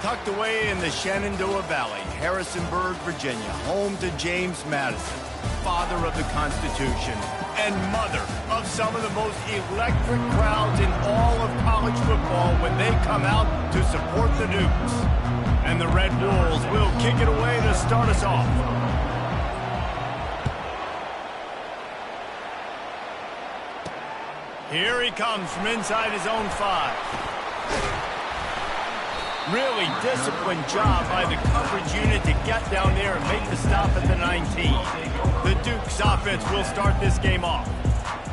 Tucked away in the Shenandoah Valley, Harrisonburg, Virginia, home to James Madison, father of the Constitution and mother of some of the most electric crowds in all of college football when they come out to support the Dukes. And the Red Wolves will kick it away to start us off. Here he comes from inside his own 5. Really disciplined job by the coverage unit to get down there and make the stop at the 19. The Dukes offense will start this game off.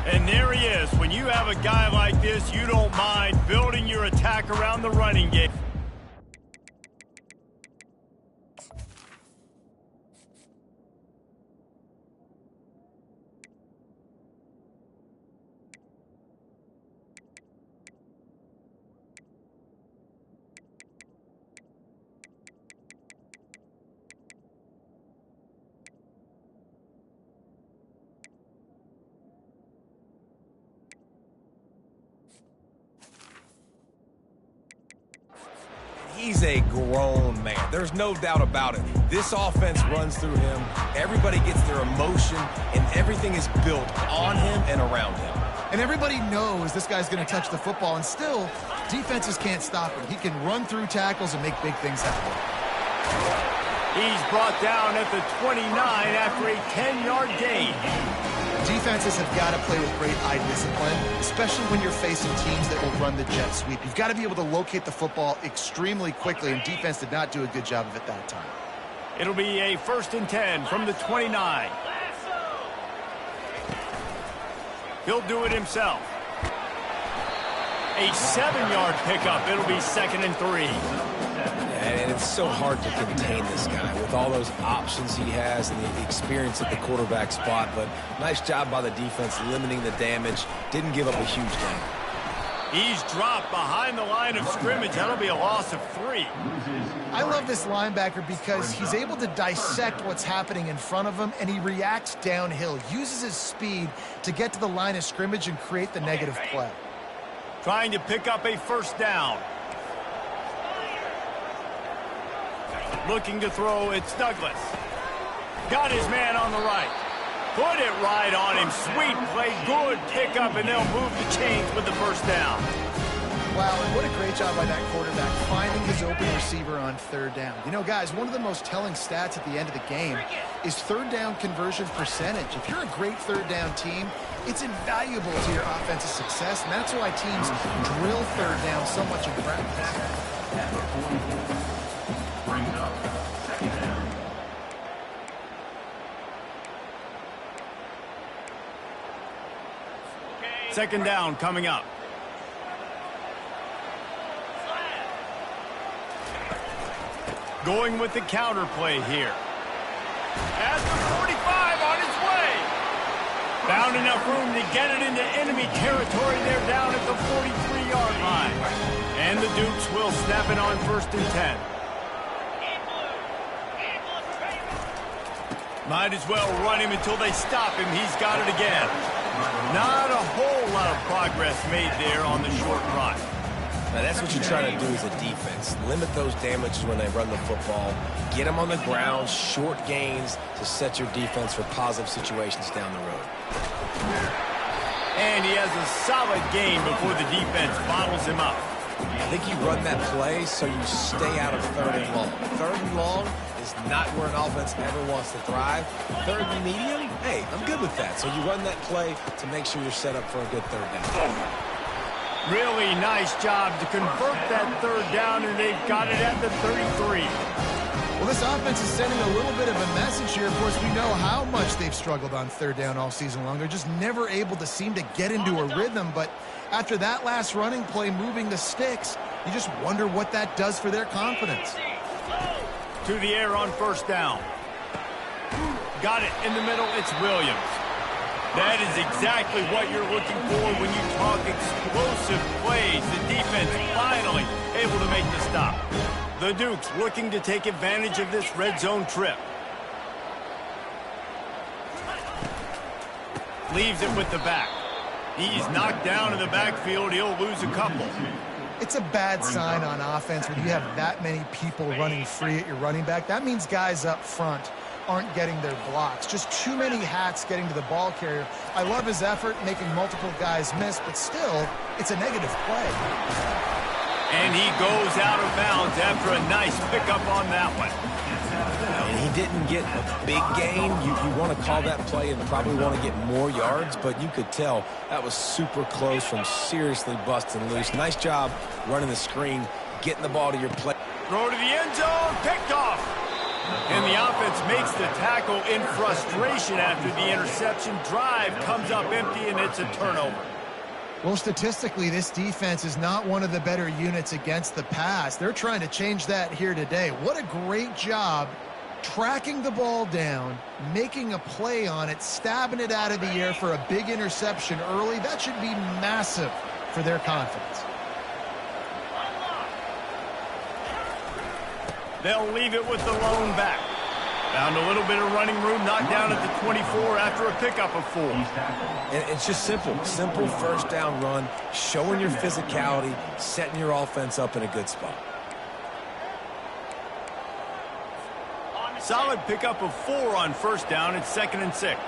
And there he is. When you have a guy like this, you don't mind building your attack around the running game. He's a grown man. There's no doubt about it. This offense runs through him. Everybody gets their emotion, and everything is built on him and around him. And everybody knows this guy's going to touch the football, and still, defenses can't stop him. He can run through tackles and make big things happen. He's brought down at the 29 after a 10-yard gain. Defenses have got to play with great eye discipline, especially when you're facing teams that will run the jet sweep. You've got to be able to locate the football extremely quickly, and defense did not do a good job of it that time. It'll be a 1st and 10 from the 29. He'll do it himself. A 7-yard pickup. It'll be 2nd and 3. And it's so hard to contain this guy with all those options he has and the experience at the quarterback spot. But nice job by the defense limiting the damage. Didn't give up a huge gain. He's dropped behind the line of scrimmage. That'll be a loss of 3. I love this linebacker because he's able to dissect what's happening in front of him, and he reacts downhill, uses his speed to get to the line of scrimmage and create the negative play. Trying to pick up a 1st down. Looking to throw, it's Douglas. Got his man on the right. Put it right on him. Sweet play, good pickup, and they'll move the chains with the 1st down. Wow, and what a great job by that quarterback finding his open receiver on 3rd down. You know, guys, one of the most telling stats at the end of the game is 3rd down conversion percentage. If you're a great 3rd down team, it's invaluable to your offensive success, and that's why teams drill 3rd down so much in practice. Second down coming up. Going with the counter play here. At the 45 on its way. Found enough room to get it into enemy territory. They're down at the 43-yard line. And the Dukes will snap it on 1st and 10. Might as well run him until they stop him. He's got it again. Not a whole lot of progress made there on the short run. Now that's what you try to do as a defense. Limit those damages when they run the football. Get them on the ground, short gains to set your defense for positive situations down the road. And he has a solid game before the defense bottles him up. I think you run that play so you stay out of 3rd and long. 3rd and long is not where an offense ever wants to thrive. 3rd and medium, hey, I'm good with that. So you run that play to make sure you're set up for a good 3rd down. Really nice job to convert that 3rd down, and they've got it at the 33. Well, this offense is sending a little bit of a message here. Of course, we know how much they've struggled on 3rd down all season long. They're just never able to seem to get into a rhythm. But after that last running play, moving the sticks, you just wonder what that does for their confidence. To the air on 1st down. Got it in the middle. It's Williams. That is exactly what you're looking for when you talk explosive plays. The defense finally able to make the stop. The Dukes looking to take advantage of this red zone trip. Leaves it with the back. He's knocked down in the backfield. He'll lose a couple. It's a bad sign on offense when you have that many people running free at your running back. That means guys up front aren't getting their blocks. Just too many hats getting to the ball carrier. I love his effort, making multiple guys miss, but still, it's a negative play. And he goes out of bounds after a nice pickup on that one. And he didn't get a big gain. You want to call that play and probably want to get more yards, but you could tell that was super close from seriously busting loose. Nice job running the screen, getting the ball to your play. Throw to the end zone, picked off. And the offense makes the tackle in frustration after the interception. Drive comes up empty, and it's a turnover. Well, statistically, this defense is not one of the better units against the pass. They're trying to change that here today. What a great job tracking the ball down, making a play on it, stabbing it out of the air for a big interception early. That should be massive for their confidence. They'll leave it with the lone back. Found a little bit of running room, knocked down at the 24 after a pickup of 4. And it's just simple first down run, showing your physicality, setting your offense up in a good spot. Solid pickup of 4 on first down. It's 2nd and 6.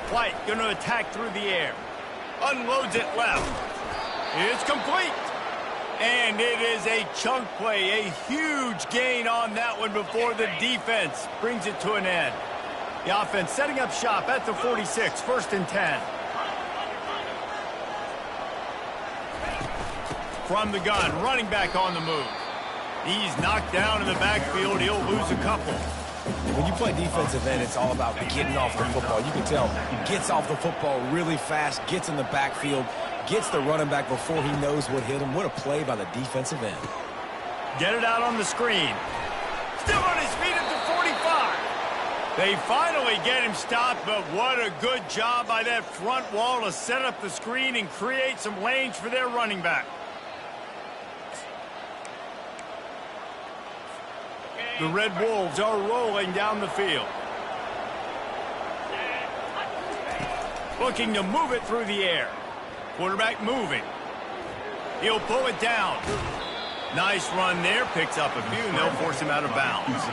White going to attack through the air. Unloads it left. It's complete. And it is a chunk play, a huge gain on that one before the defense brings it to an end. The offense setting up shop at the 46, 1st and 10. From the gun, running back on the move. He's knocked down in the backfield. He'll lose a couple. When you play defensive end, it's all about getting off the football. You can tell he gets off the football really fast, gets in the backfield, gets the running back before he knows what hit him. What a play by the defensive end. Get it out on the screen. Still on his feet at the 45. They finally get him stopped, but what a good job by that front wall to set up the screen and create some lanes for their running back. The Red Wolves are rolling down the field. Looking to move it through the air. Quarterback moving. He'll pull it down. Nice run there. Picks up a few, and they'll force him out of bounds.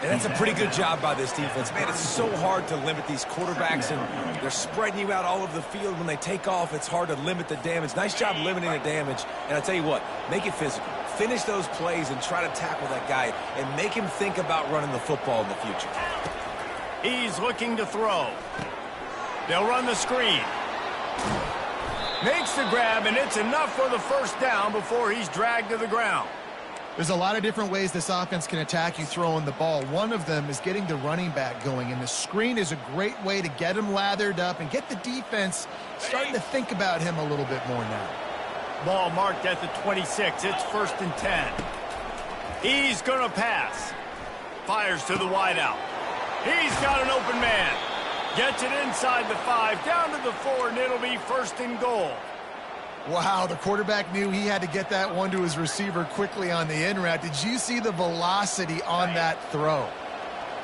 And that's a pretty good job by this defense. Man, it's so hard to limit these quarterbacks, and they're spreading you out all over the field. When they take off, it's hard to limit the damage. Nice job limiting the damage. And I tell you what, make it physical. Finish those plays and try to tackle that guy and make him think about running the football in the future. He's looking to throw. They'll run the screen. Makes the grab, and it's enough for the first down before he's dragged to the ground. There's a lot of different ways this offense can attack you throwing the ball. One of them is getting the running back going, and the screen is a great way to get him lathered up and get the defense starting to think about him a little bit more now. Ball marked at the 26. It's 1st and 10. He's going to pass. Fires to the wideout. He's got an open man. Gets it inside the 5, down to the 4, and it'll be 1st and goal. Wow, the quarterback knew he had to get that one to his receiver quickly on the in route. Did you see the velocity on that throw?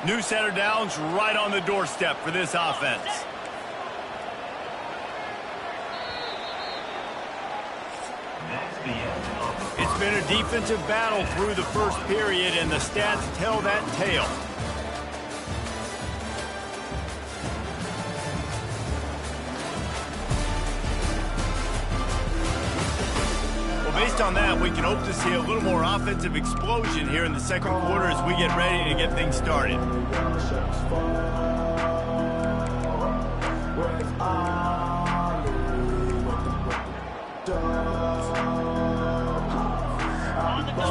New center downs right on the doorstep for this offense. It's been a defensive battle through the first period, and the stats tell that tale. Based on that, we can hope to see a little more offensive explosion here in the second quarter as we get ready to get things started.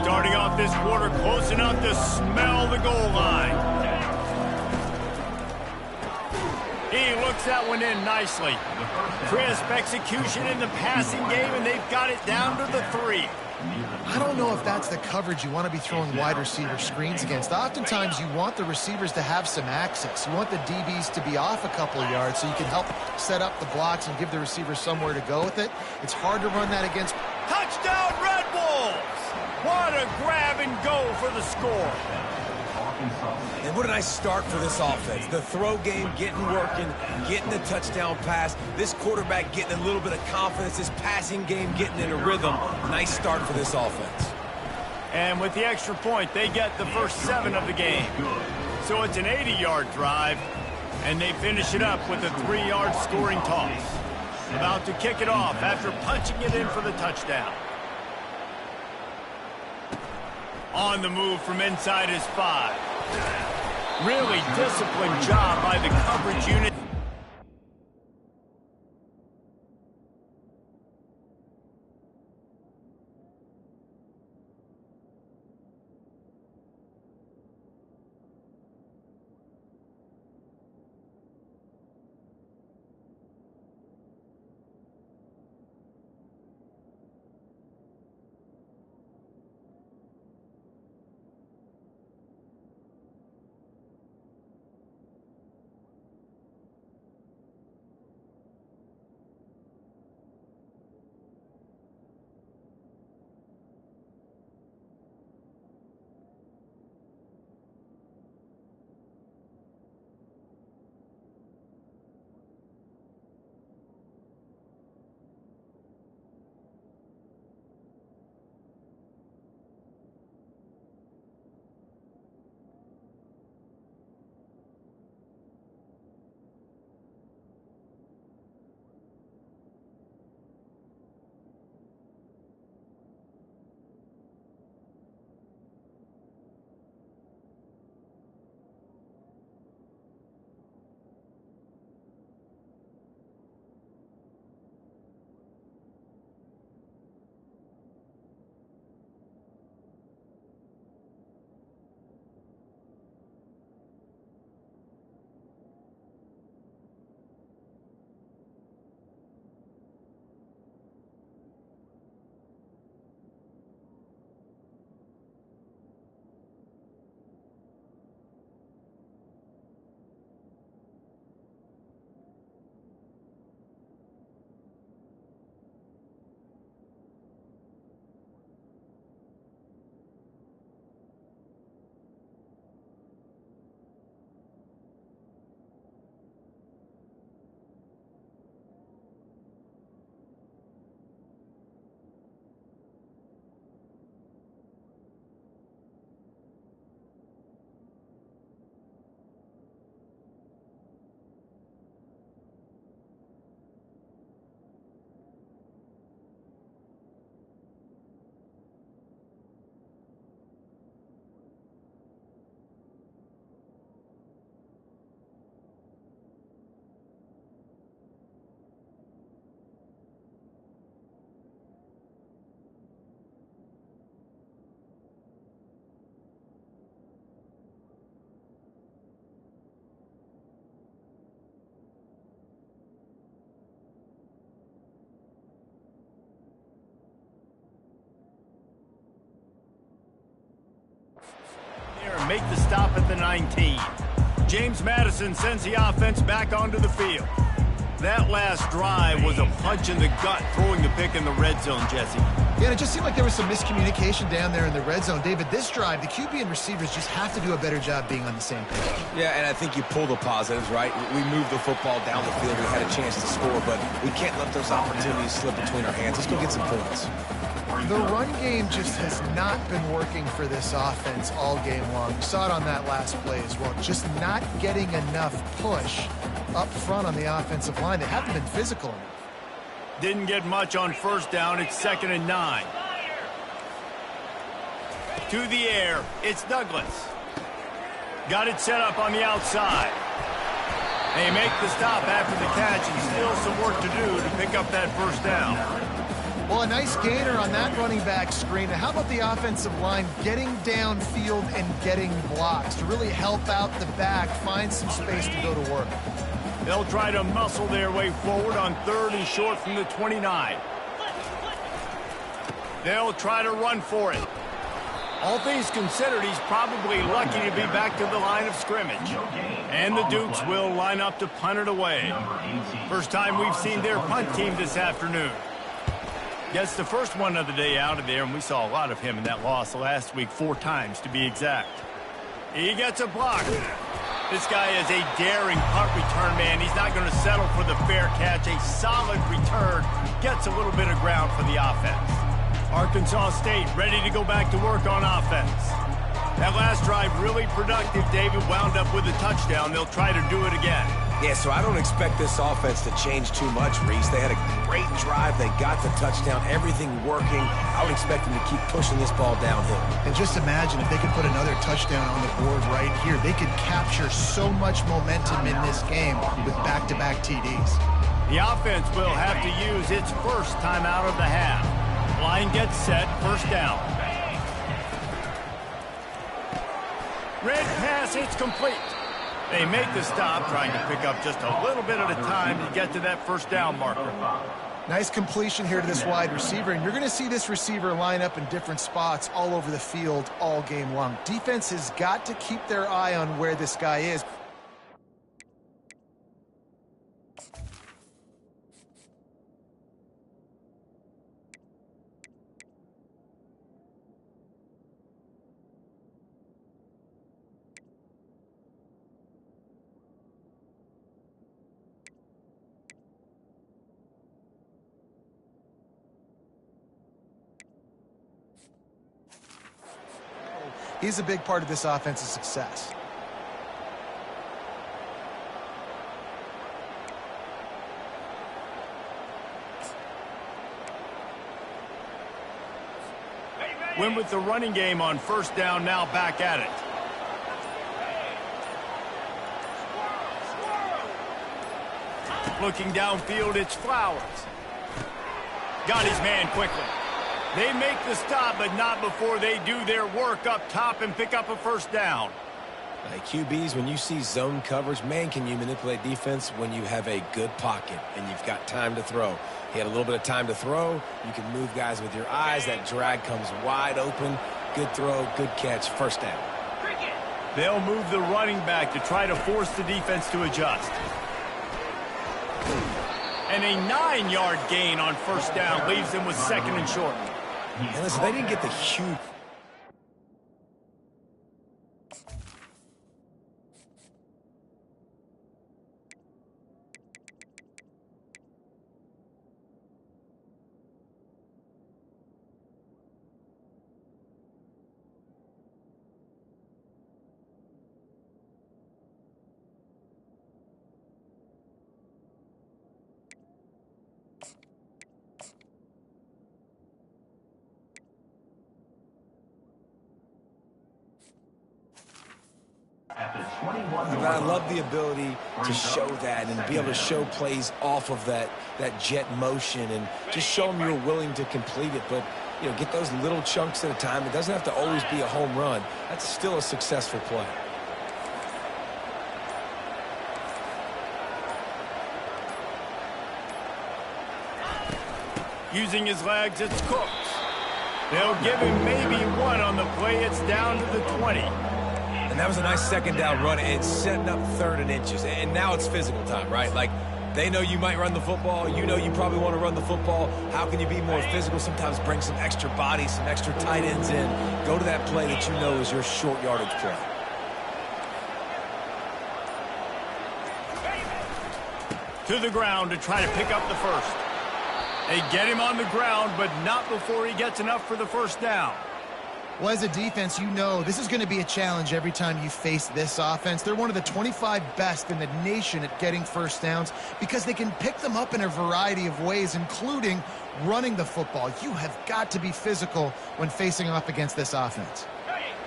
Starting off this quarter close enough to smell the goal line. He looks that one in nicely. Crisp execution in the passing game, and they've got it down to the 3. I don't know if that's the coverage you want to be throwing wide receiver screens against. Oftentimes, you want the receivers to have some access. You want the DBs to be off a couple of yards so you can help set up the blocks and give the receiver somewhere to go with it. It's hard to run that against. Touchdown, Red Wolves! What a grab and go for the score. And what a nice start for this offense. The throw game getting working, getting the touchdown pass. This quarterback getting a little bit of confidence. This passing game getting in a rhythm. Nice start for this offense. And with the extra point, they get the first 7 of the game. So it's an 80-yard drive, and they finish it up with a 3-yard scoring toss. About to kick it off after punching it in for the touchdown. On the move from inside his 5. Really disciplined job by the coverage unit. Make the stop at the 19. James Madison sends the offense back onto the field. That last drive was a punch in the gut, throwing the pick in the red zone, Jesse. Yeah, and it just seemed like there was some miscommunication down there in the red zone. David, this drive, the QB and receivers just have to do a better job being on the same page. Yeah, and I think you pull the positives, right? We moved the football down the field. We had a chance to score, but we can't let those opportunities slip between our hands. Let's go get some points. The run game just has not been working for this offense all game long. We saw it on that last play as well. Just not getting enough push up front on the offensive line. They haven't been physical enough. Didn't get much on first down. It's 2nd and 9. To the air. It's Douglas. Got it set up on the outside. They make the stop after the catch, and still some work to do to pick up that first down. Well, a nice gainer on that running back screen. How about the offensive line getting downfield and getting blocks to really help out the back, find some space to go to work? They'll try to muscle their way forward on 3rd and short from the 29. They'll try to run for it. All things considered, he's probably lucky to be back to the line of scrimmage. And the Dukes will line up to punt it away. First time we've seen their punt team this afternoon. Gets the first one of the day out of there, and we saw a lot of him in that loss last week, 4 times to be exact. He gets a block. This guy is a daring punt return man. He's not going to settle for the fair catch. A solid return gets a little bit of ground for the offense. Arkansas State ready to go back to work on offense. That last drive really productive. David wound up with a touchdown. They'll try to do it again. Yeah, so I don't expect this offense to change too much, Reese. They had a great drive. They got the touchdown. Everything working. I would expect them to keep pushing this ball downhill. And just imagine if they could put another touchdown on the board right here. They could capture so much momentum in this game with back-to-back TDs. The offense will have to use its first timeout of the half. Line gets set, first down. Red pass, it's complete. They make the stop, trying to pick up just a little bit at a time to get to that first down marker. Nice completion here to this wide receiver, and you're going to see this receiver line up in different spots all over the field all game long. Defense has got to keep their eye on where this guy is. He's a big part of this offense's success. Went with the running game on first down, now back at it. Looking downfield, it's Flowers. Got his man quickly. They make the stop, but not before they do their work up top and pick up a first down. QBs, when you see zone coverage, man, can you manipulate defense when you have a good pocket and you've got time to throw. He had a little bit of time to throw. You can move guys with your eyes. That drag comes wide open. Good throw, good catch, first down. They'll move the running back to try to force the defense to adjust. And a 9-yard gain on first down leaves them with second and short. And listen, they didn't get the huge... But I love the ability to show that and be able to show plays off of that jet motion and just show them you're willing to complete it. But, you know, get those little chunks at a time. It doesn't have to always be a home run. That's still a successful play. Using his legs, it's Cooks. They'll give him maybe one on the play. It's down to the 20. And that was a nice second down run. It's setting up third and inches. And now it's physical time, right? Like, they know you might run the football. You know you probably want to run the football. How can you be more physical? Sometimes bring some extra bodies, some extra tight ends in. Go to that play that you know is your short yardage play. To the ground to try to pick up the first. They get him on the ground, but not before he gets enough for the first down. Well, as a defense, you know this is going to be a challenge every time you face this offense. They're one of the 25 best in the nation at getting first downs because they can pick them up in a variety of ways, including running the football. You have got to be physical when facing off against this offense.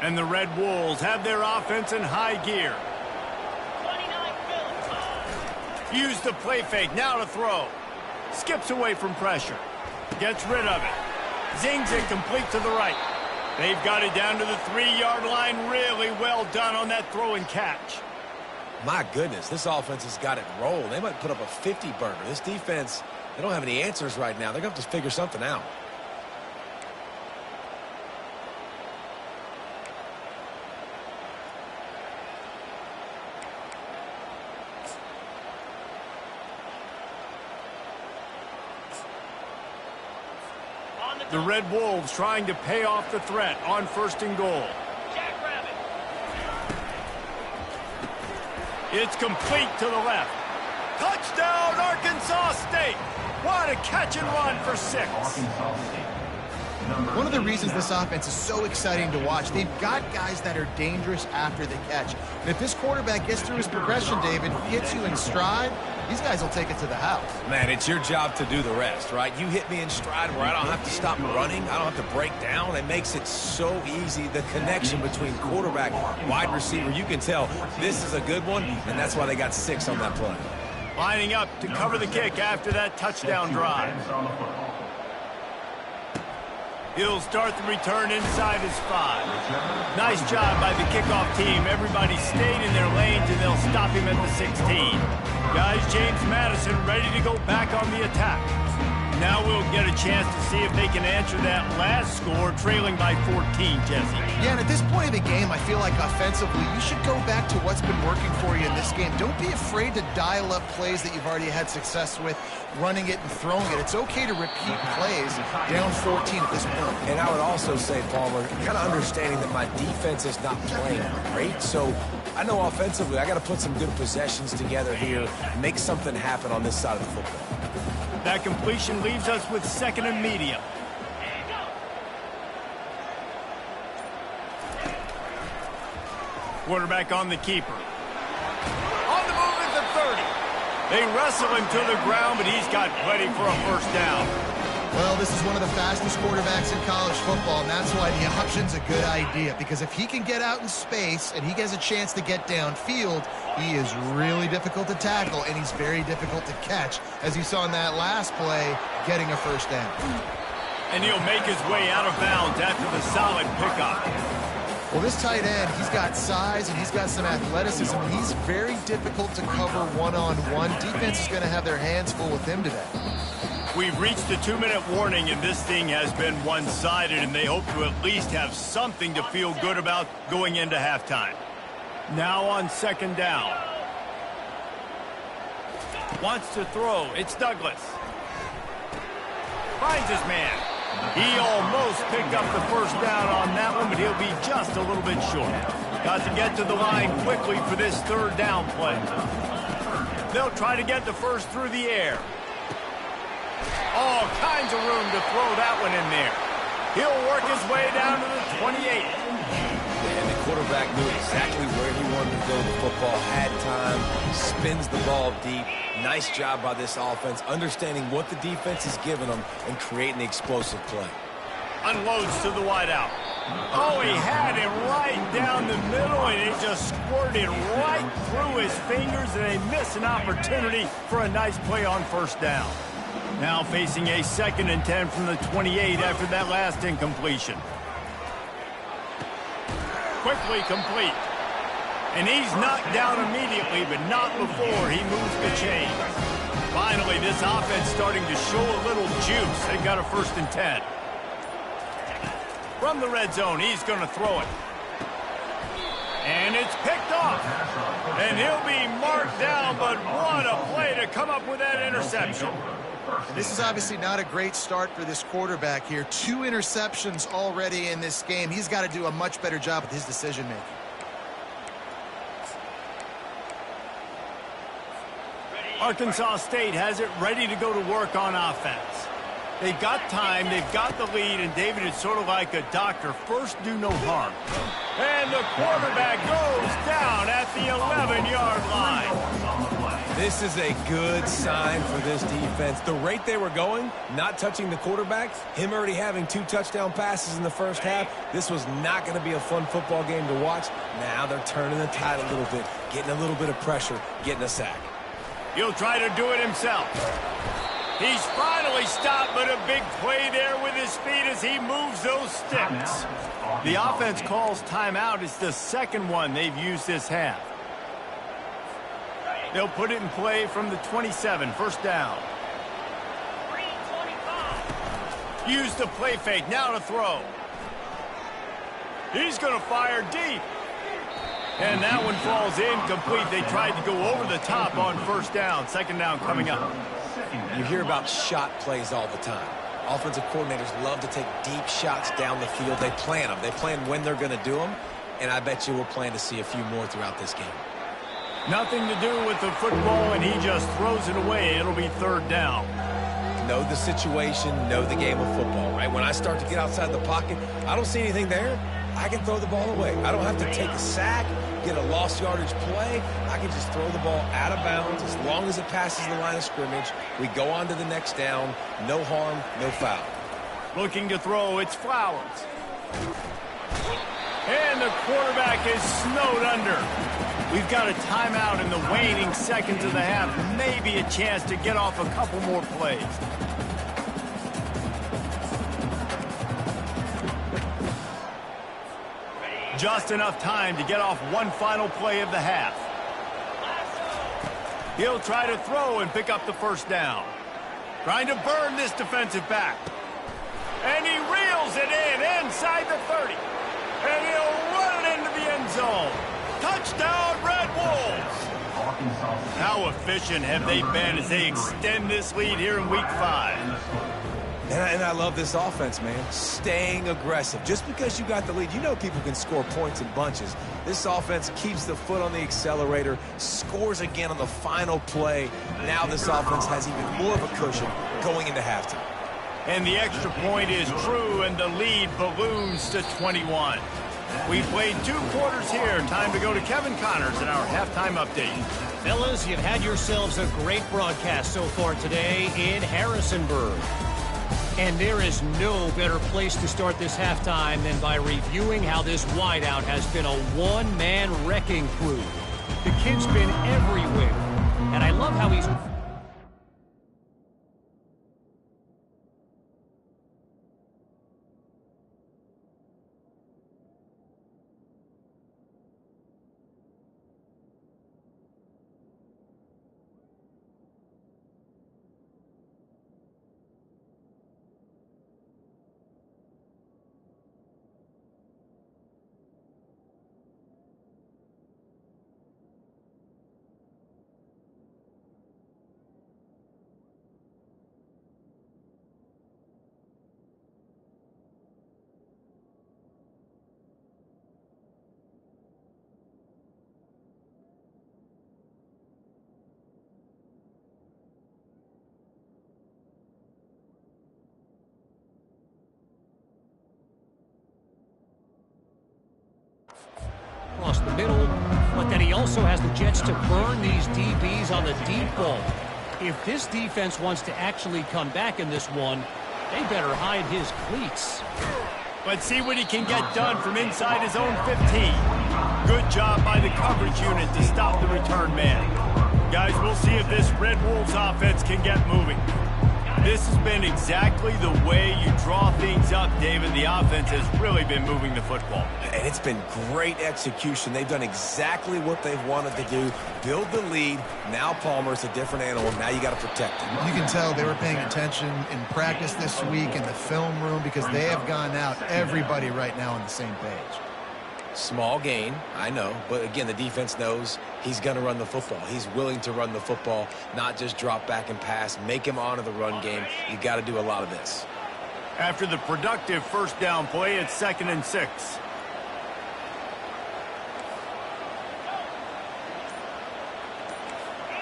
And the Red Wolves have their offense in high gear. Use the play fake, now to throw. Skips away from pressure. Gets rid of it. Zings it complete to the right. They've got it down to the 3-yard line. Really well done on that throw and catch. My goodness, this offense has got it rolling. They might put up a 50-burger. This defense, they don't have any answers right now. They're going to have to figure something out. The Red Wolves trying to pay off the threat on first and goal. It's complete to the left. Touchdown, Arkansas State. What a catch and run for 6. One of the reasons this offense is so exciting to watch, they've got guys that are dangerous after the catch. And if this quarterback gets through his progression, David, hits you in stride, these guys will take it to the house. Man, it's your job to do the rest, right? You hit me in stride where I don't have to stop running. I don't have to break down. It makes it so easy. The connection between quarterback, wide receiver, you can tell this is a good one, and that's why they got 6 on that play. Lining up to cover the kick after that touchdown drive. He'll start the return inside his 5. Nice job by the kickoff team. Everybody stayed in their lanes, and they'll stop him at the 16. Guys, James Madison ready to go back on the attack. Now we'll get a chance to see if they can answer that last score, trailing by 14, Jesse. Yeah, and at this point of the game, I feel like offensively, you should go back to what's been working for you in this game. Don't be afraid to dial up plays that you've already had success with, running it and throwing it. It's okay to repeat plays down 14 at this point. And I would also say, Palmer, kind of understanding that my defense is not playing great, so I know offensively I got to put some good possessions together here, make something happen on this side of the football. That completion leaves us with 2nd and medium. Quarterback on the keeper. On the move at the 30. They wrestle him to the ground, but he's got plenty for a first down. Well, this is one of the fastest quarterbacks in college football, and that's why the option's a good idea. Because if he can get out in space and he has a chance to get downfield, he is really difficult to tackle, and he's very difficult to catch, as you saw in that last play, getting a first down. And he'll make his way out of bounds after the solid pickup. Well, this tight end, he's got size and he's got some athleticism. He's very difficult to cover one-on-one. Defense is going to have their hands full with him today. We've reached the 2-minute warning, and this thing has been one-sided, and they hope to at least have something to feel good about going into halftime. Now on 2nd down. Wants to throw. It's Douglas. Finds his man. He almost picked up the first down on that one, but he'll be just a little bit short. Got to get to the line quickly for this 3rd down play. They'll try to get the first through the air. All kinds of room to throw that one in there. He'll work his way down to the 28. And the quarterback knew exactly where he wanted to go. The football had time, spins the ball deep. Nice job by this offense, understanding what the defense is giving them and creating the explosive play. Unloads to the wideout. Oh, he had him right down the middle, and it just squirted right through his fingers, and they miss an opportunity for a nice play on first down. Now facing a 2nd and 10 from the 28 after that last incompletion. Quickly complete. And he's knocked down immediately, but not before he moves the chains. Finally, this offense starting to show a little juice. They've got a 1st and 10. From the red zone, he's going to throw it. And it's picked off. And he'll be marked down, but what a play to come up with that interception. This is obviously not a great start for this quarterback here. 2 interceptions already in this game. He's got to do a much better job with his decision-making. Arkansas State has it ready to go to work on offense. They've got time, they've got the lead, and David is sort of like a doctor. First, do no harm. And the quarterback goes down at the 11-yard line. This is a good sign for this defense. The rate they were going, not touching the quarterback, him already having 2 touchdown passes in the first half, this was not going to be a fun football game to watch. Now they're turning the tide a little bit, getting a little bit of pressure, getting a sack. He'll try to do it himself. He's finally stopped, but a big play there with his feet as he moves those sticks. The offense calls timeout. It's the 2nd one they've used this half. They'll put it in play from the 27, first down. Use the play fake, now to throw. He's going to fire deep. And that one falls incomplete. They tried to go over the top on first down. 2nd down coming up. You hear about shot plays all the time. Offensive coordinators love to take deep shots down the field. They plan them. They plan when they're going to do them. And I bet you we'll plan to see a few more throughout this game. Nothing to do with the football, and he just throws it away. It'll be third down. Know the situation, know the game of football, right? When I start to get outside the pocket, I don't see anything there. I can throw the ball away. I don't have to take a sack, get a lost yardage play. I can just throw the ball out of bounds as long as it passes the line of scrimmage. We go on to the next down. No harm, no foul. Looking to throw, it's Flowers. And the quarterback is snowed under. We've got a timeout in the waning seconds of the half. Maybe a chance to get off a couple more plays. Just enough time to get off one final play of the half. He'll try to throw and pick up the first down. Trying to burn this defensive back. And he reels it in inside the 30. And he'll run it into the end zone. Touchdown, Red Wolves! How efficient have they been as they extend this lead here in Week 5? And I love this offense, man. Staying aggressive. Just because you got the lead, you know people can score points in bunches. This offense keeps the foot on the accelerator, scores again on the final play. Now this offense has even more of a cushion going into halftime. And the extra point is true, and the lead balloons to 21. We played 2 quarters here. Time to go to Kevin Connors in our halftime update. Fellas, you've had yourselves a great broadcast so far today in Harrisonburg. And there is no better place to start this halftime than by reviewing how this wideout has been a one-man wrecking crew. The kid's been everywhere, and I love how he's... across the middle, but then he also has the Jets to burn these DBs on the deep ball. If this defense wants to actually come back in this one, they better hide his cleats. Let's see what he can get done from inside his own 15. Good job by the coverage unit to stop the return man. Guys, we'll see if this Red Wolves offense can get moving. This has been exactly the way you draw things up, David. The offense has really been moving the football. And it's been great execution. They've done exactly what they've wanted to do. Build the lead. Now Palmer's a different animal. Now you got to protect him. You can tell they were paying attention in practice this week in the film room because they have gone out, everybody right now on the same page. Small gain, I know, but again, the defense knows he's going to run the football. He's willing to run the football, not just drop back and pass, make him honor the run game. You got to do a lot of this. After the productive first down play, it's 2nd and 6.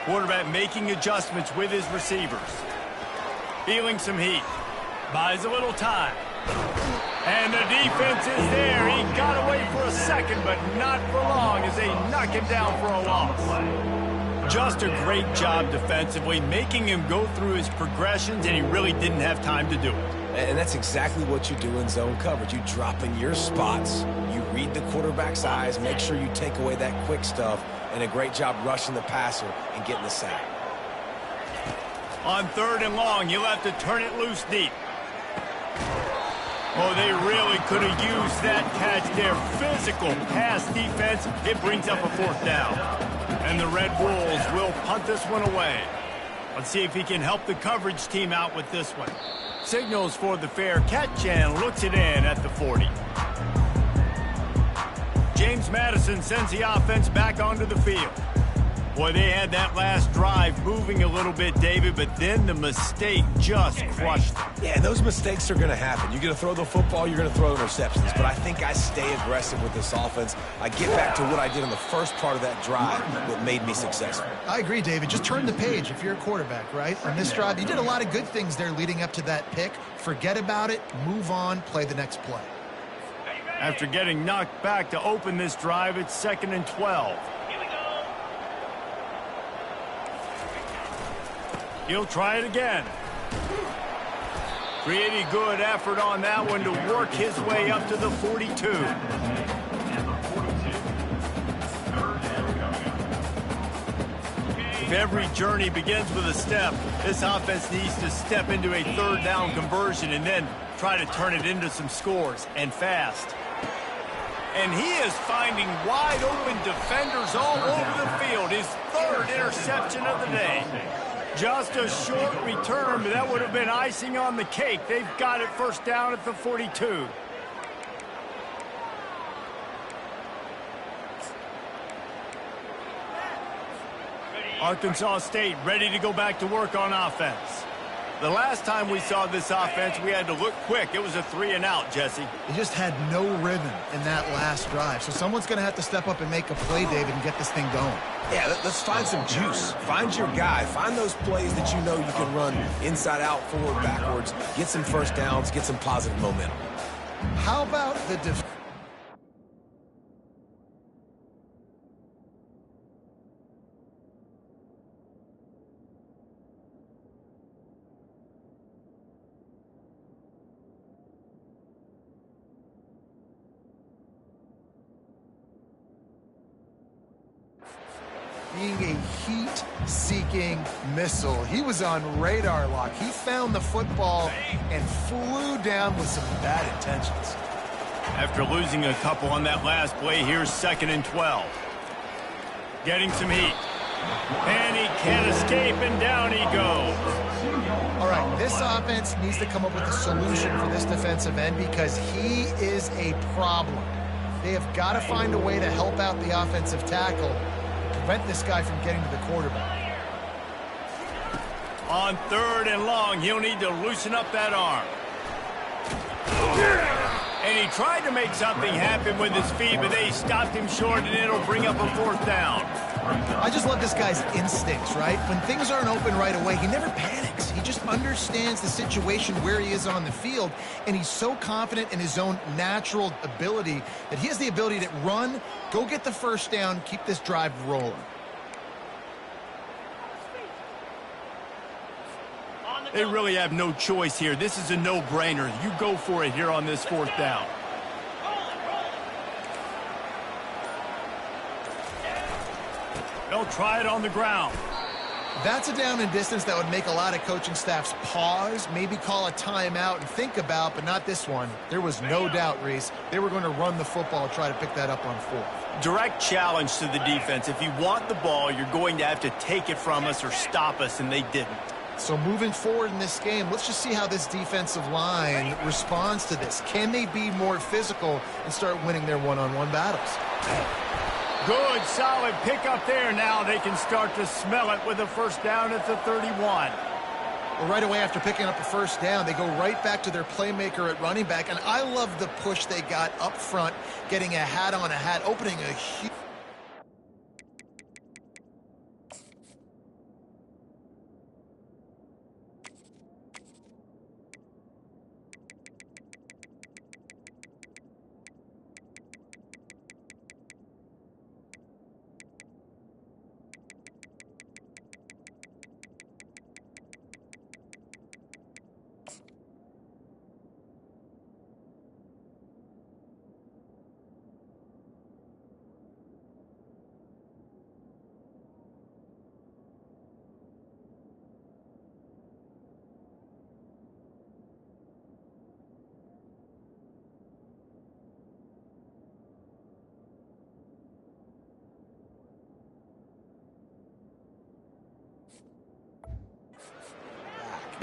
Quarterback making adjustments with his receivers. Feeling some heat. Buys a little time. And the defense is there. He got away for a second, but not for long as they knock him down for a loss. Just a great job defensively, making him go through his progressions, and he really didn't have time to do it. And that's exactly what you do in zone coverage. You drop in your spots, you read the quarterback's eyes, make sure you take away that quick stuff, and a great job rushing the passer and getting the sack. On 3rd and long, you'll have to turn it loose deep. Oh, they really could have used that catch there. Physical pass defense. It brings up a 4th down. And the Red Wolves will punt this one away. Let's see if he can help the coverage team out with this one. Signals for the fair catch and looks it in at the 40. James Madison sends the offense back onto the field. Boy, they had that last drive moving a little bit, David, but then the mistake just crushed them. Yeah, those mistakes are going to happen. You're going to throw the football, you're going to throw interceptions. But I think I stay aggressive with this offense. I get back to what I did in the first part of that drive that made me successful. I agree, David. Just turn the page if you're a quarterback, right? On this drive, you did a lot of good things there leading up to that pick. Forget about it, move on, play the next play. After getting knocked back to open this drive, it's 2nd and 12. He'll try it again. Pretty good effort on that one to work his way up to the 42. If every journey begins with a step, this offense needs to step into a 3rd down conversion and then try to turn it into some scores, and fast. And he is finding wide open defenders all over the field. His 3rd interception of the day. Just a short return, but that would have been icing on the cake. They've got it 1st down at the 42. Arkansas State ready to go back to work on offense. The last time we saw this offense, we had to look quick. It was a 3-and-out, Jesse. They just had no rhythm in that last drive. So someone's going to have to step up and make a play, David, and get this thing going. Yeah, let's find some juice. Find your guy. Find those plays that you know you can run inside out, forward, backwards. Get some 1st downs. Get some positive momentum. How about the being a heat-seeking missile. He was on radar lock. He found the football and flew down with some bad intentions. After losing a couple on that last play, here's 2nd and 12. Getting some heat. And he can't escape, and down he goes. All right, this offense needs to come up with a solution for this defensive end because he is a problem. They have got to find a way to help out the offensive tackle, prevent this guy from getting to the quarterback. On 3rd and long, he'll need to loosen up that arm. And he tried to make something happen with his feet, but they stopped him short, and it'll bring up a 4th down. I just love this guy's instincts, right? When things aren't open right away, he never panics. He just understands the situation where he is on the field, and he's so confident in his own natural ability that he has the ability to run, go get the 1st down, keep this drive rolling. They really have no choice here. This is a no-brainer. You go for it here on this 4th down. They'll try it on the ground. That's a down and distance that would make a lot of coaching staffs pause, maybe call a timeout and think about, but not this one. There was no doubt, Reese, they were going to run the football, try to pick that up on 4th. Direct challenge to the defense. If you want the ball, you're going to have to take it from us or stop us, and they didn't. So moving forward in this game, let's just see how this defensive line responds to this. Can they be more physical and start winning their one-on-one battles? Good, solid pickup there. Now they can start to smell it with a 1st down at the 31. Well, right away after picking up a 1st down, they go right back to their playmaker at running back. And I love the push they got up front, getting a hat on a hat, opening a huge...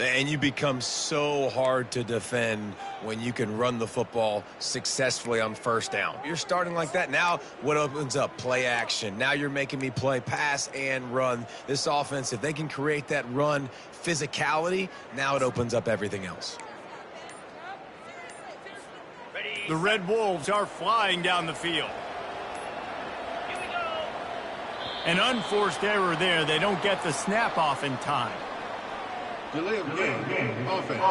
And you become so hard to defend when you can run the football successfully on first down. You're starting like that. Now what opens up? Play action. Now you're making me play pass and run. This offense, if they can create that run physicality, now it opens up everything else. The Red Wolves are flying down the field. An unforced error there. They don't get the snap off in time. Delay of game. Offense.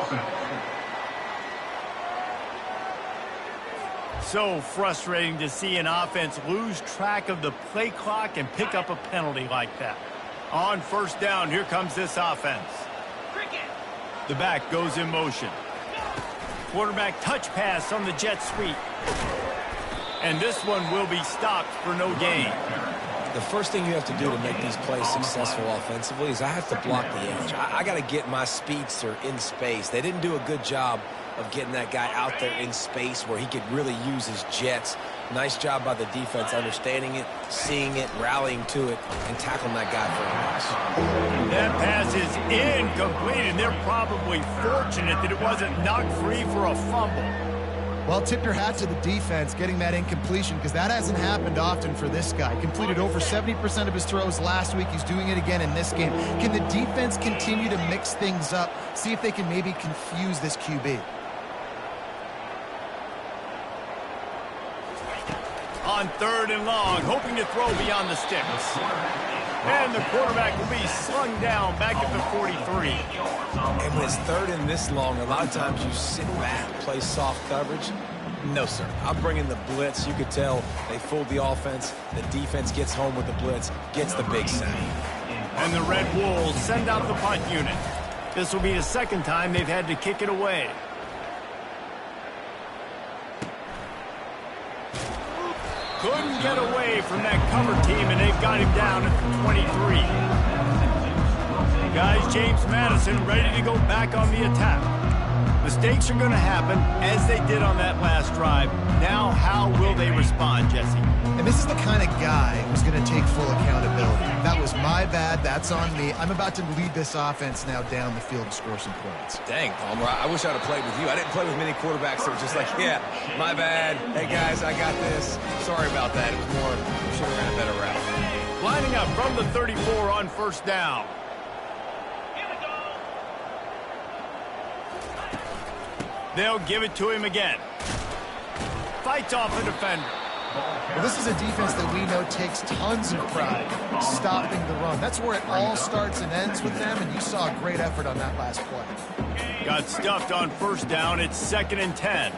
So frustrating to see an offense lose track of the play clock and pick up a penalty like that. On first down, here comes this offense. The back goes in motion. Quarterback touch pass on the jet sweep. And this one will be stopped for no gain. The first thing you have to do to make these plays successful offensively is I have to block the edge. I got to get my speedster in space. They didn't do a good job of getting that guy out there in space where he could really use his jets. Nice job by the defense understanding it, seeing it, rallying to it, and tackling that guy for a loss. That pass is incomplete, and they're probably fortunate that it wasn't knocked free for a fumble. Well, tip your hat to the defense getting that incompletion because that hasn't happened often for this guy. Completed over 70% of his throws last week. He's doing it again in this game. Can the defense continue to mix things up? See if they can maybe confuse this QB. On third and long, hoping to throw beyond the sticks. And the quarterback will be slung down back at the 43. And when it's third and this long, a lot of times you sit back and play soft coverage. No, sir. I'm bringing the blitz. You could tell they fooled the offense. The defense gets home with the blitz, gets the big sack. And the Red Wolves send out the punt unit. This will be the second time they've had to kick it away. Couldn't get away from that cover team, and they've got him down at the 23. Guys, James Madison ready to go back on the attack. Mistakes are going to happen, as they did on that last drive. Now, how will they respond, Jesse? And this is the kind of guy who's going to take full accountability. That was my bad. That's on me. I'm about to lead this offense now down the field and score some points. Dang, Palmer, I wish I'd have played with you. I didn't play with many quarterbacks that were just like, yeah, my bad. Hey, guys, I got this. Sorry about that. It was more, we should have ran a better route. Lining up from the 34 on first down. They'll give it to him again. Fights off the defender. Well, this is a defense that we know takes tons of pride stopping the run. That's where it all starts and ends with them, and you saw a great effort on that last play. Got stuffed on first down. It's 2nd and 10.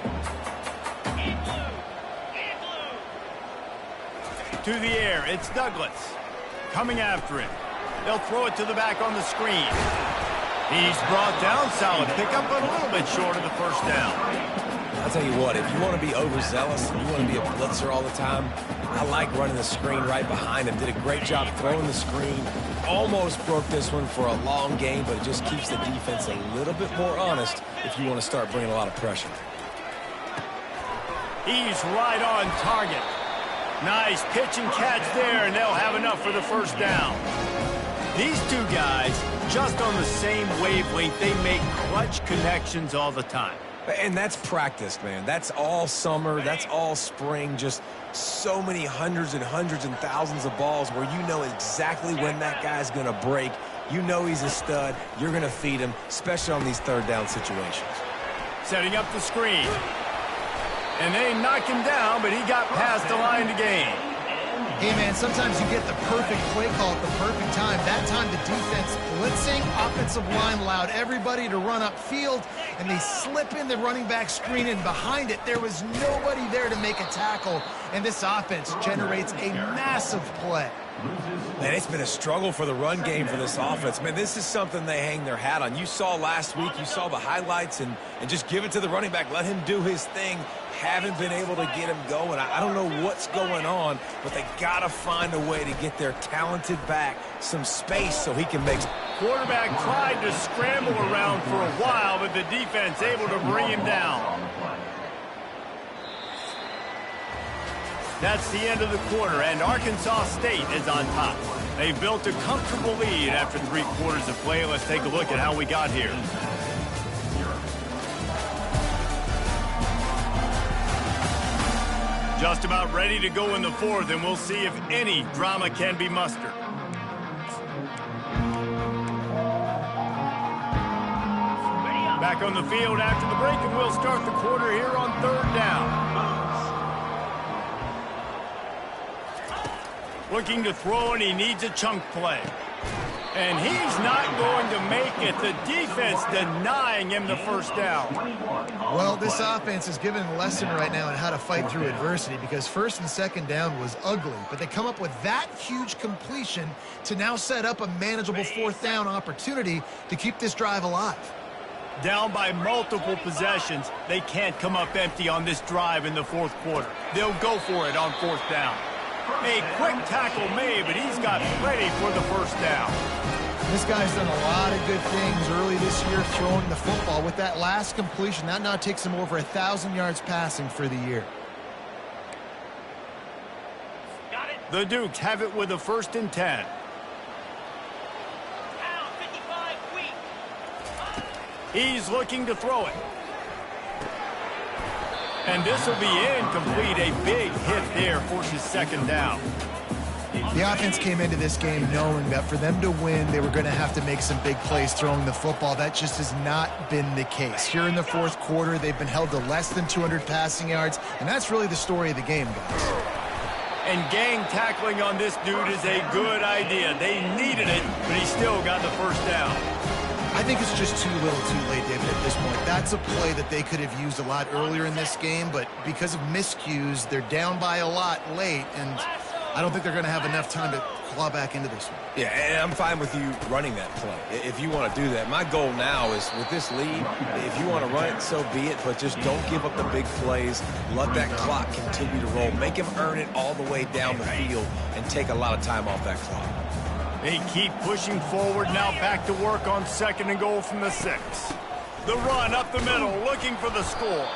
To the air, it's Douglas. Coming after him. They'll throw it to the back on the screen. He's brought down. Solid pickup, but a little bit short of the first down. I'll tell you what, if you want to be overzealous and you want to be a blitzer all the time, I like running the screen right behind him. Did a great job throwing the screen. Almost broke this one for a long game, but it just keeps the defense a little bit more honest if you want to start bringing a lot of pressure. He's right on target. Nice pitch and catch there, and they'll have enough for the first down. These two guys, just on the same wavelength, they make clutch connections all the time. And that's practice, man. That's all summer. That's all spring. Just so many hundreds and thousands of balls where you know exactly when that guy's going to break. You know he's a stud. You're going to feed him, especially on these third down situations. Setting up the screen. And they knock him down, but he got past the line to gain. Hey, man, sometimes you get the perfect play call at the perfect time. That time the defense blitzing, offensive line allowed everybody to run upfield, and they slip in the running back screen, and behind it, there was nobody there to make a tackle, and this offense generates a massive play. Man, it's been a struggle for the run game for this offense. Man, this is something they hang their hat on. You saw last week, you saw the highlights, and just give it to the running back. Let him do his thing. Haven't been able to get him going. I don't know what's going on, but they got to find a way to get their talented back some space so he can make... Quarterback tried to scramble around for a while, but the defense able to bring him down. That's the end of the quarter, and Arkansas State is on top. They've built a comfortable lead after 3 quarters of play. Let's take a look at how we got here. Just about ready to go in the 4th, and we'll see if any drama can be mustered. Back on the field after the break, and we'll start the quarter here on 3rd down. Looking to throw, and he needs a chunk play. And he's not going to make it. The defense denying him the 1st down. Well, this offense is given a lesson right now on how to fight through adversity, because 1st and 2nd down was ugly, but they come up with that huge completion to now set up a manageable 4th down opportunity to keep this drive alive. Down by multiple possessions, they can't come up empty on this drive in the 4th quarter. They'll go for it on 4th down. A quick tackle made, but he's got plenty for the 1st down. This guy's done a lot of good things early this year throwing the football. With that last completion, that now takes him over 1,000 yards passing for the year. The Dukes have it with a 1st and 10. He's looking to throw it. And this will be incomplete. A big hit there forces 2nd down. The offense came into this game knowing that for them to win, they were going to have to make some big plays throwing the football. That just has not been the case. Here in the 4th quarter, they've been held to less than 200 passing yards, and that's really the story of the game, guys. And gang tackling on this dude is a good idea. They needed it, but he still got the 1st down. I think it's just too little too late, David, at this point. That's a play that they could have used a lot earlier in this game, but because of miscues, they're down by a lot late, and I don't think they're going to have enough time to claw back into this one. Yeah, and I'm fine with you running that play if you want to do that. My goal now is with this lead, if you want to run it, so be it, but just don't give up the big plays. Let that clock continue to roll. Make him earn it all the way down the field and take a lot of time off that clock. They keep pushing forward, now back to work on 2nd and goal from the 6. The run up the middle, looking for the score.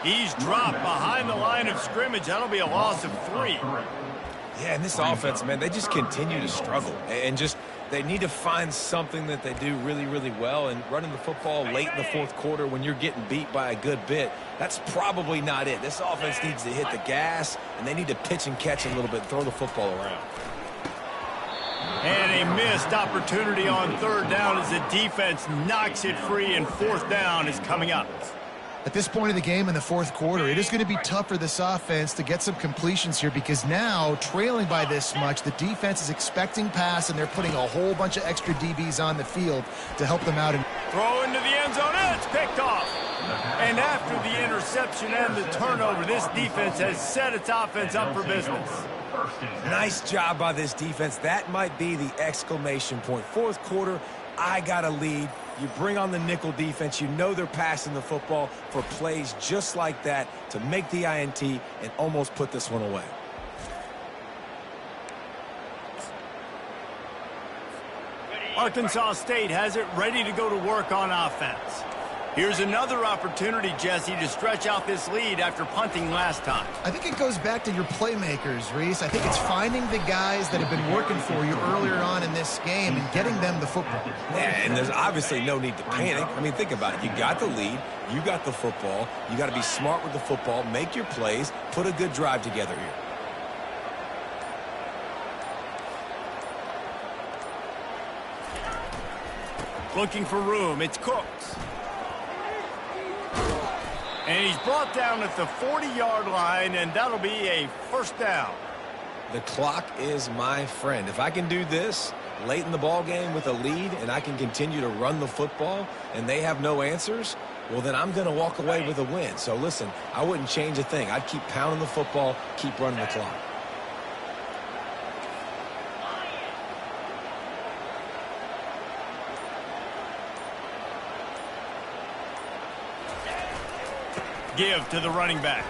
He's dropped behind the line of scrimmage. That'll be a loss of 3. Yeah, and this offense, man, they just continue to struggle. And just, they need to find something that they do really, really well. And running the football late in the 4th quarter when you're getting beat by a good bit, that's probably not it. This offense needs to hit the gas, and they need to pitch and catch a little bit, throw the football around. And a missed opportunity on 3rd down as the defense knocks it free, and 4th down is coming up. At this point of the game in the 4th quarter, it is going to be tough for this offense to get some completions here, because now, trailing by this much, the defense is expecting pass, and they're putting a whole bunch of extra DBs on the field to help them out. Throw into the end zone, and it's picked off. And after the interception and the turnover, this defense has set its offense up for business. Nice job by this defense. That might be the exclamation point. 4th quarter, I got a lead. You bring on the nickel defense. You know they're passing the football for plays just like that to make the INT and almost put this one away. Arkansas State has it ready to go to work on offense. Here's another opportunity, Jesse, to stretch out this lead after punting last time. I think it goes back to your playmakers, Reese. I think it's finding the guys that have been working for you earlier on in this game and getting them the football. Yeah, and there's obviously no need to panic. I mean, think about it. You got the lead. You got the football. You got to be smart with the football, make your plays, put a good drive together here. Looking for room. It's Cooks. And he's brought down at the 40-yard line, and that'll be a 1st down. The clock is my friend. If I can do this late in the ball game with a lead and I can continue to run the football and they have no answers, well, then I'm going to walk away with a win. So, listen, I wouldn't change a thing. I'd keep pounding the football, keep running the clock. Give to the running back.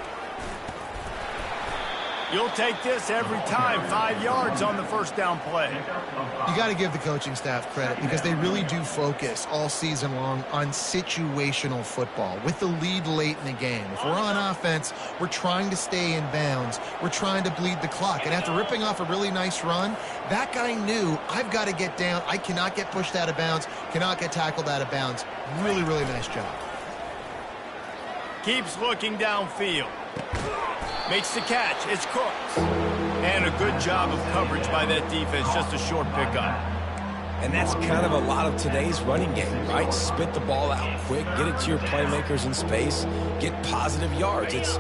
You'll take this every time. 5 yards on the first down play. You got to give the coaching staff credit because they really do focus all season long on situational football with the lead late in the game. If we're on offense, we're trying to stay in bounds. We're trying to bleed the clock. And after ripping off a really nice run, that guy knew, I've got to get down. I cannot get pushed out of bounds, cannot get tackled out of bounds. Really, really nice job. Keeps looking downfield. Makes the catch. It's Cooks. And a good job of coverage by that defense. Just a short pickup. And that's kind of a lot of today's running game, right? Spit the ball out quick, get it to your playmakers in space, get positive yards. It's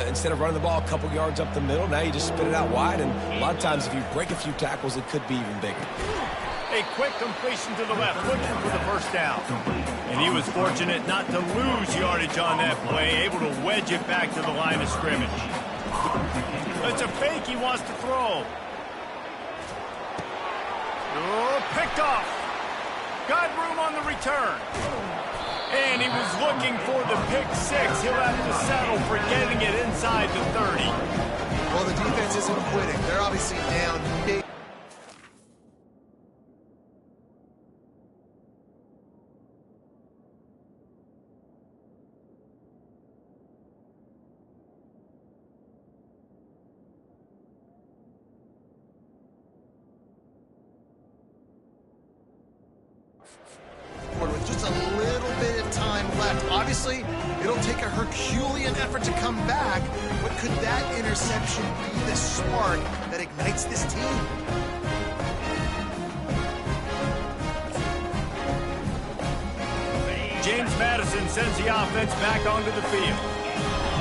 instead of running the ball a couple yards up the middle, now you just spit it out wide. And a lot of times if you break a few tackles, it could be even bigger. A quick completion to the left, looking for the first down. And he was fortunate not to lose yardage on that play, able to wedge it back to the line of scrimmage. It's a fake he wants to throw. Oh, picked off. Got room on the return. And he was looking for the pick six. He'll have to settle for getting it inside the 30. Well, the defense isn't quitting. They're obviously down big. With just a little bit of time left. Obviously, it'll take a Herculean effort to come back, but could that interception be the spark that ignites this team? James Madison sends the offense back onto the field.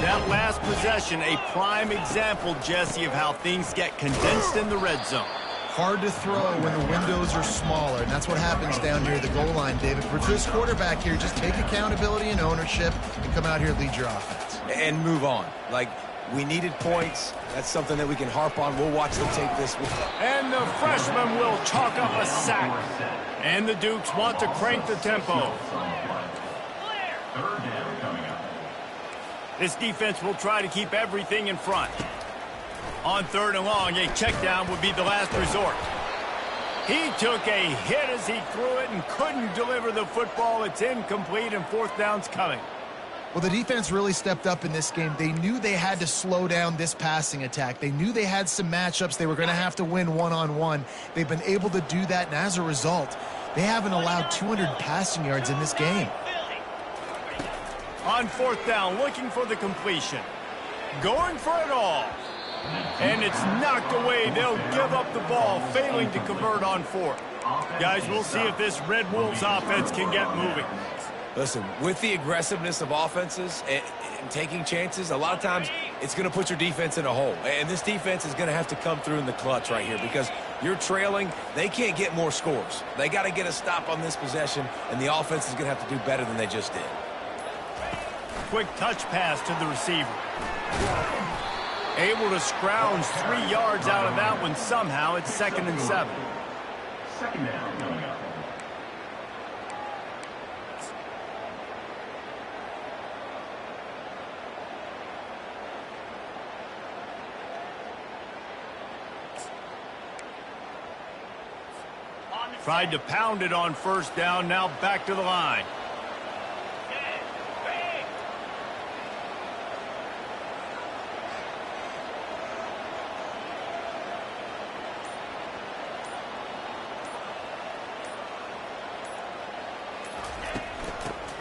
That last possession, a prime example, Jesse, of how things get condensed in the red zone. Hard to throw when the windows are smaller, and that's what happens down near the goal line, David. For this quarterback here, just take accountability and ownership and come out here and lead your offense. And move on. Like, we needed points. That's something that we can harp on. We'll watch the tape this week. And the freshman will chalk up a sack. And the Dukes want to crank the tempo. This defense will try to keep everything in front. On third and long, a check down would be the last resort. He took a hit as he threw it and couldn't deliver the football. It's incomplete and fourth down's coming. Well, the defense really stepped up in this game. They knew they had to slow down this passing attack. They knew they had some matchups they were going to have to win one-on-one. They've been able to do that, and as a result, they haven't allowed 200 passing yards in this game. On fourth down, looking for the completion. Going for it all. And it's knocked away. They'll give up the ball, failing to convert on fourth. Guys, we'll see if this Red Wolves offense can get moving. Listen, with the aggressiveness of offenses and taking chances, a lot of times it's going to put your defense in a hole. And this defense is going to have to come through in the clutch right here because you're trailing. They can't get more scores. They got to get a stop on this possession, and the offense is going to have to do better than they just did. Quick touch pass to the receiver. Able to scrounge 3 yards out of that one somehow. It's 2nd and 7. Second down coming up. Tried to pound it on first down. Now back to the line.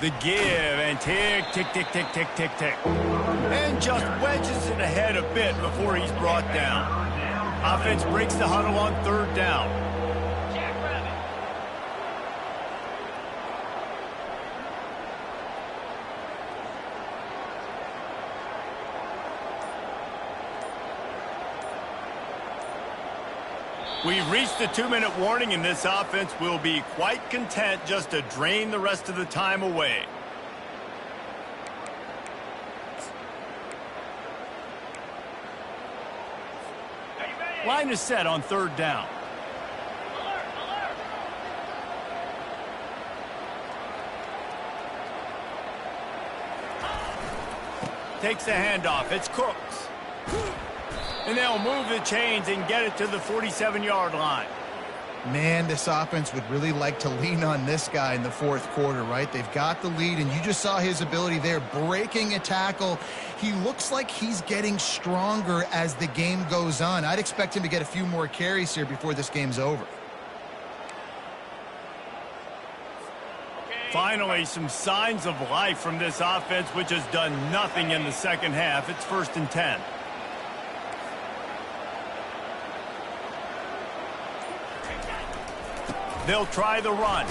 The give, and tick, tick, tick, tick, tick, tick, tick. And just wedges it ahead a bit before he's brought down. Offense breaks the huddle on third down. We've reached the 2-minute warning, and this offense will be quite content just to drain the rest of the time away. Line is set on third down. Takes the handoff. It's Cooks. And they'll move the chains and get it to the 47-yard line. Man, this offense would really like to lean on this guy in the fourth quarter, right? They've got the lead, and you just saw his ability there, breaking a tackle. He looks like he's getting stronger as the game goes on. I'd expect him to get a few more carries here before this game's over. Finally, some signs of life from this offense, which has done nothing in the second half. It's 1st and 10. They'll try the run.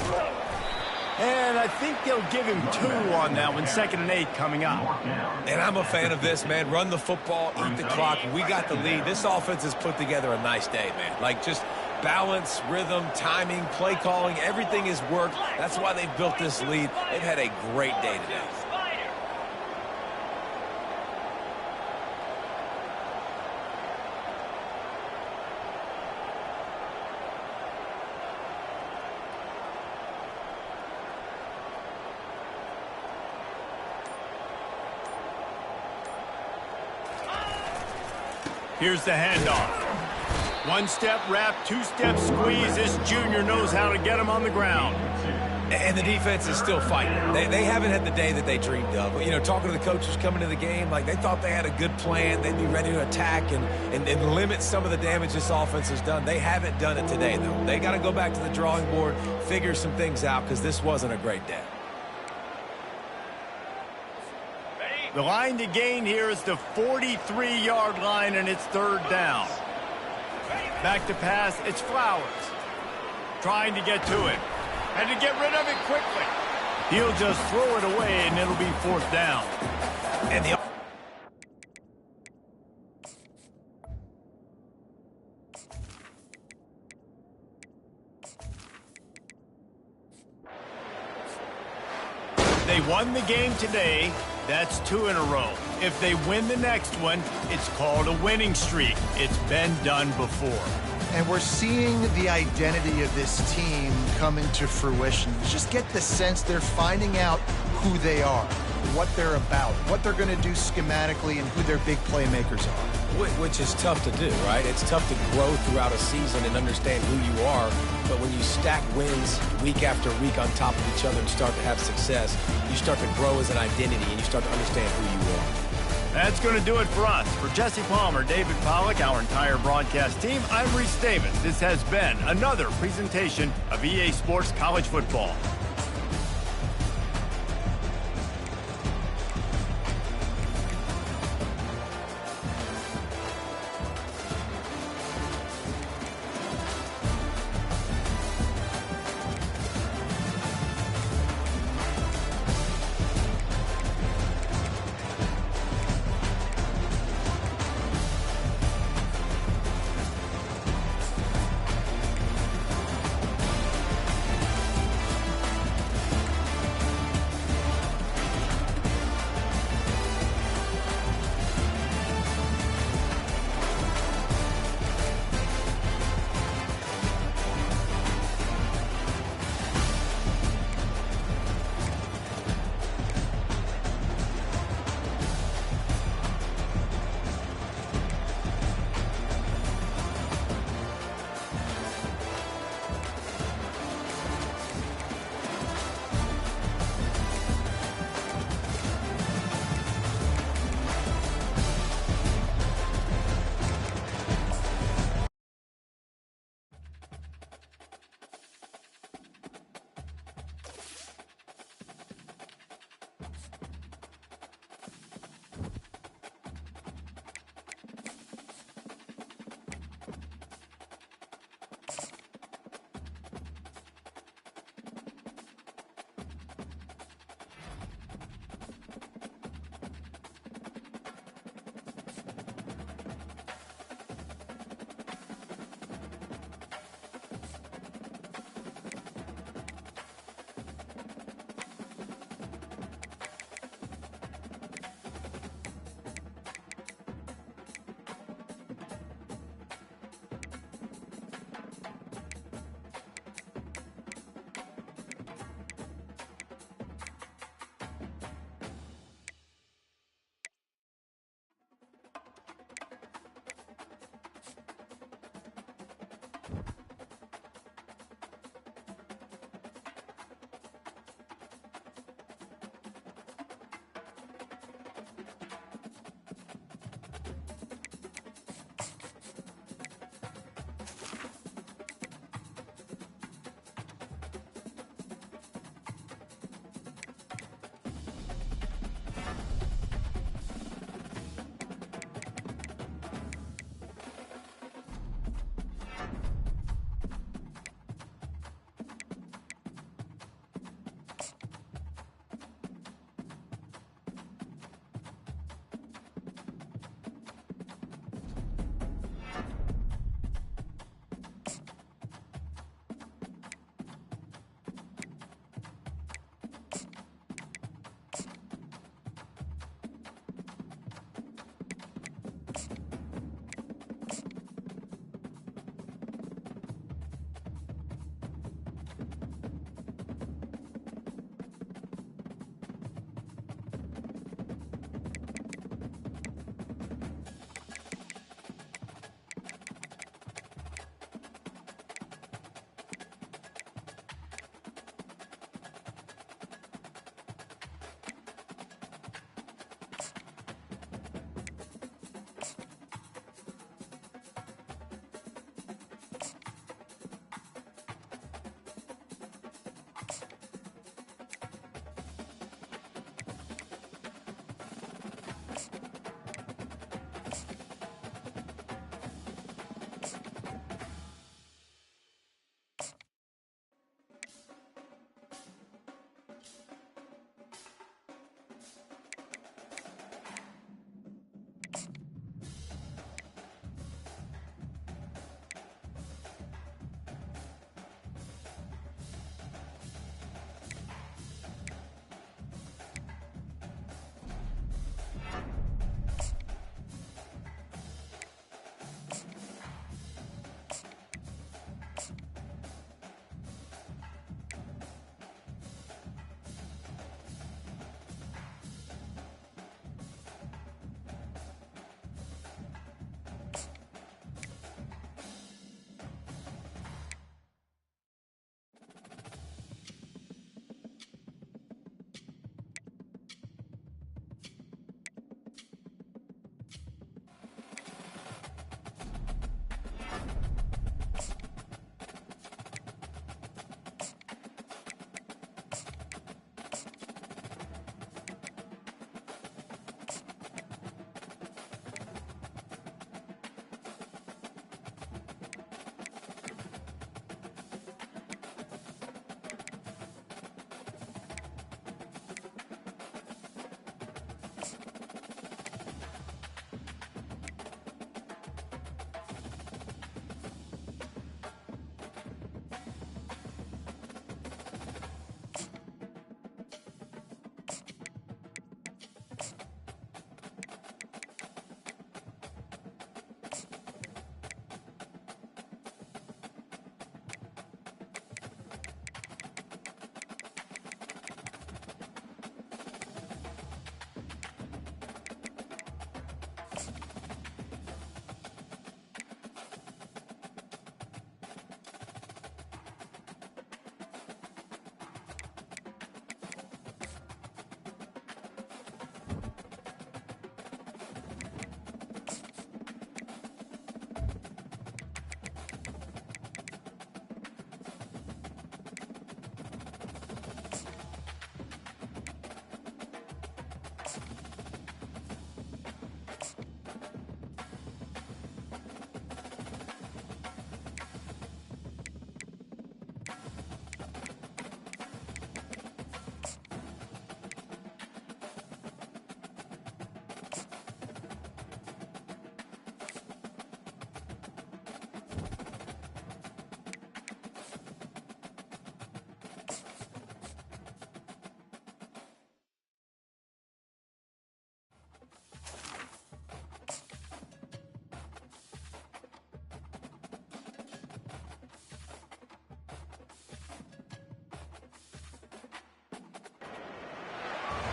And I think they'll give him 2 on that one. 2nd and 8 coming up. And I'm a fan of this, man. Run the football, eat the clock. We got the lead. This offense has put together a nice day, man. Like, just balance, rhythm, timing, play calling, everything has worked. That's why they've built this lead. They've had a great day today. Here's the handoff. 1-step wrap, 2-step squeeze. This junior knows how to get him on the ground. And the defense is still fighting. They haven't had the day that they dreamed of. You know, talking to the coaches coming to the game, like they thought they had a good plan. They'd be ready to attack and limit some of the damage this offense has done. They haven't done it today, though. They got to go back to the drawing board, figure some things out, because this wasn't a great day. The line to gain here is the 43-yard line, and it's 3rd down. Back to pass, it's Flowers. Trying to get to it. And to get rid of it quickly. He'll just throw it away, and it'll be 4th down. And the They won the game today. That's 2 in a row. If they win the next one, it's called a winning streak. It's been done before. And we're seeing the identity of this team come into fruition. You just get the sense they're finding out who they are, what they're about, what they're going to do schematically, and who their big playmakers are. Which is tough to do, right? It's tough to grow throughout a season and understand who you are. But when you stack wins week after week on top of each other and start to have success, you start to grow as an identity and you start to understand who you are. That's going to do it for us. For Jesse Palmer, David Pollack, our entire broadcast team, I'm Reese Davis. This has been another presentation of EA Sports College Football.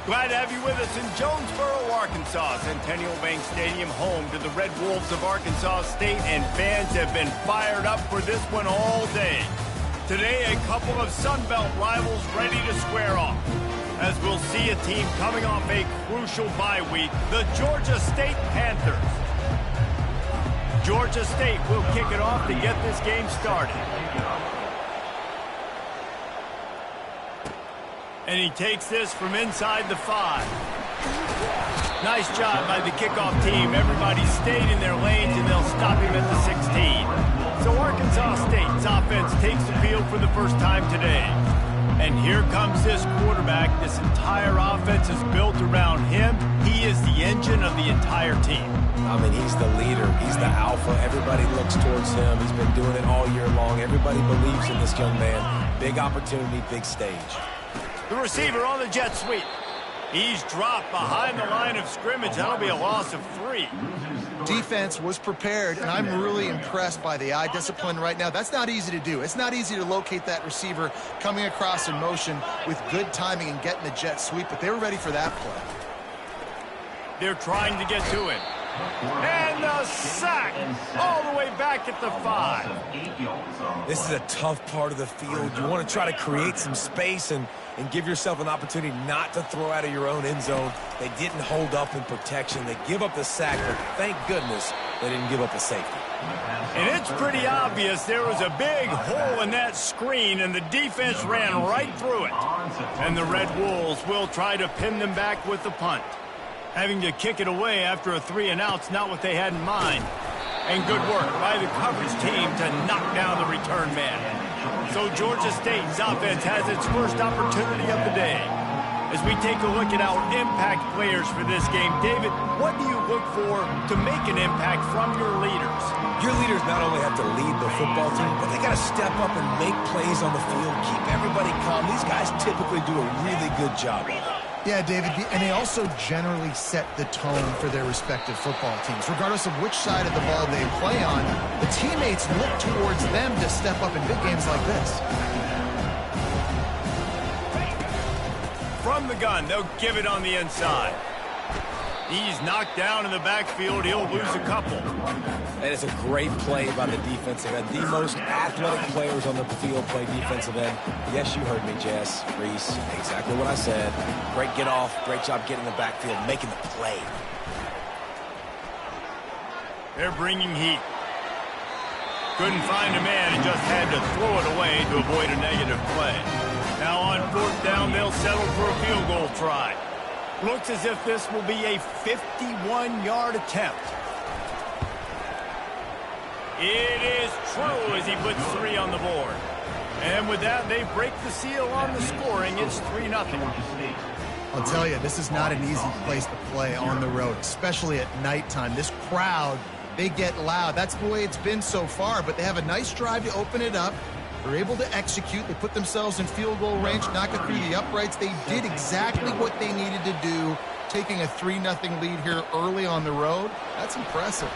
Glad to have you with us in Jonesboro, Arkansas. Centennial Bank Stadium, home to the Red Wolves of Arkansas State, and fans have been fired up for this one all day. Today, a couple of Sun Belt rivals ready to square off, as we'll see a team coming off a crucial bye week, the Georgia State Panthers. Georgia State will kick it off to get this game started. And he takes this from inside the 5. Nice job by the kickoff team. Everybody stayed in their lanes, and they'll stop him at the 16. So Arkansas State's offense takes the field for the first time today. And here comes this quarterback. This entire offense is built around him. He is the engine of the entire team. I mean, he's the leader. He's the alpha. Everybody looks towards him. He's been doing it all year long. Everybody believes in this young man. Big opportunity, big stage. The receiver on the jet sweep. He's dropped behind the line of scrimmage. That'll be a loss of 3. Defense was prepared, and I'm really impressed by the eye discipline right now. That's not easy to do. It's not easy to locate that receiver coming across in motion with good timing and getting the jet sweep, but they were ready for that play. They're trying to get to him. And the sack all the way back at the 5. This is a tough part of the field. You want to try to create some space and give yourself an opportunity not to throw out of your own end zone. They didn't hold up in protection. They give up the sack, but thank goodness they didn't give up the safety. And it's pretty obvious there was a big hole in that screen, and the defense ran right through it. And the Red Wolves will try to pin them back with the punt. Having to kick it away after a 3-and-out's not what they had in mind. And good work by the coverage team to knock down the return man. So Georgia State's offense has its first opportunity of the day. As we take a look at our impact players for this game, David, what do you look for to make an impact from your leaders? Your leaders not only have to lead the football team, but they got to step up and make plays on the field, keep everybody calm. These guys typically do a really good job of it. Yeah, David, and they also generally set the tone for their respective football teams. Regardless of which side of the ball they play on, the teammates look towards them to step up in big games like this. From the gun, they'll give it on the inside. He's knocked down in the backfield. He'll lose a couple. That is a great play by the defensive end. The most athletic players on the field play defensive end. Yes, you heard me, Jess, Reese. Exactly what I said. Great get off. Great job getting in the backfield, making the play. They're bringing heat. Couldn't find a man and just had to throw it away to avoid a negative play. Now on 4th down, they'll settle for a field goal try. Looks as if this will be a 51-yard attempt. It is true as he puts 3 on the board. And with that, they break the seal on the scoring. It's 3-0. I'll tell you, this is not an easy place to play on the road, especially at nighttime. This crowd, they get loud. That's the way it's been so far, but they have a nice drive to open it up. They're able to execute. They put themselves in field goal range, knock it through the uprights. They did exactly what they needed to do, taking a 3-0 lead here early on the road. That's impressive.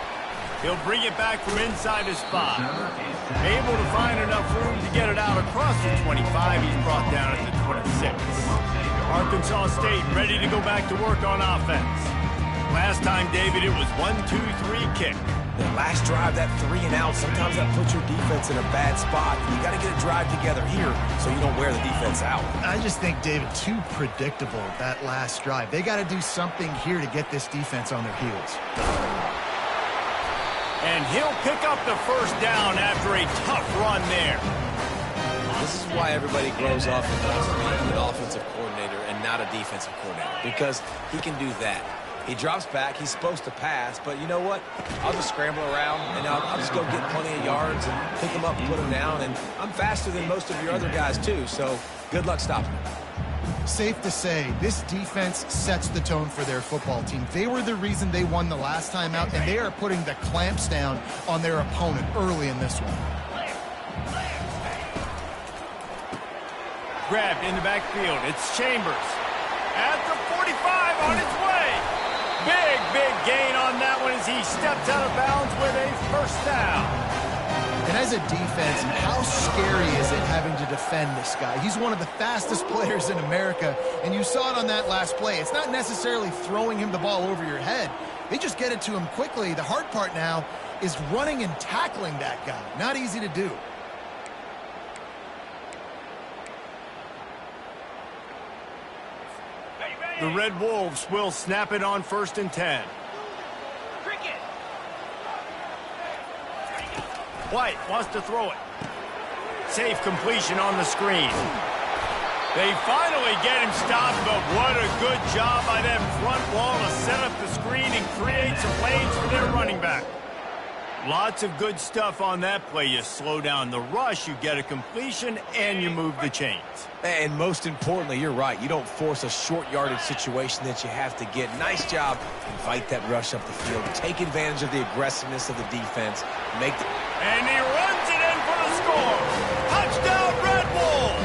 He'll bring it back from inside his spot. Able to find enough room to get it out across the 25. He's brought down at the 26. Arkansas State ready to go back to work on offense. Last time, David, it was 1-2-3 kick. The last drive, that 3-and-out, sometimes that puts your defense in a bad spot. You got to get a drive together here so you don't wear the defense out. I just think, David, too predictable, that last drive. They got to do something here to get this defense on their heels. And he'll pick up the 1st down after a tough run there. This is why everybody grows up and wants to be an offensive coordinator and not a defensive coordinator, because he can do that. He drops back. He's supposed to pass, but you know what? I'll just scramble around, and I'll just go get plenty of yards and pick him up and put him down. And I'm faster than most of your other guys, too, so good luck stopping him. Safe to say, this defense sets the tone for their football team. They were the reason they won the last time out, and they are putting the clamps down on their opponent early in this one. Grabbed in the backfield. It's Chambers. At the 45 on its way. Big gain on that one as he steps out of bounds with a 1st down. And as a defense, how scary is it having to defend this guy? He's one of the fastest players in America, and you saw it on that last play. It's not necessarily throwing him the ball over your head. They just get it to him quickly. The hard part now is running and tackling that guy. Not easy to do. The Red Wolves will snap it on 1st and 10. White wants to throw it. Safe completion on the screen. They finally get him stopped, but what a good job by that front wall to set up the screen and create some lanes for their running back. Lots of good stuff on that play. You slow down the rush, you get a completion, and you move the chains. And most importantly, you're right. You don't force a short yardage situation that you have to get. Nice job. Invite that rush up the field. Take advantage of the aggressiveness of the defense. And he runs it in for the score. Touchdown, Red Wolves!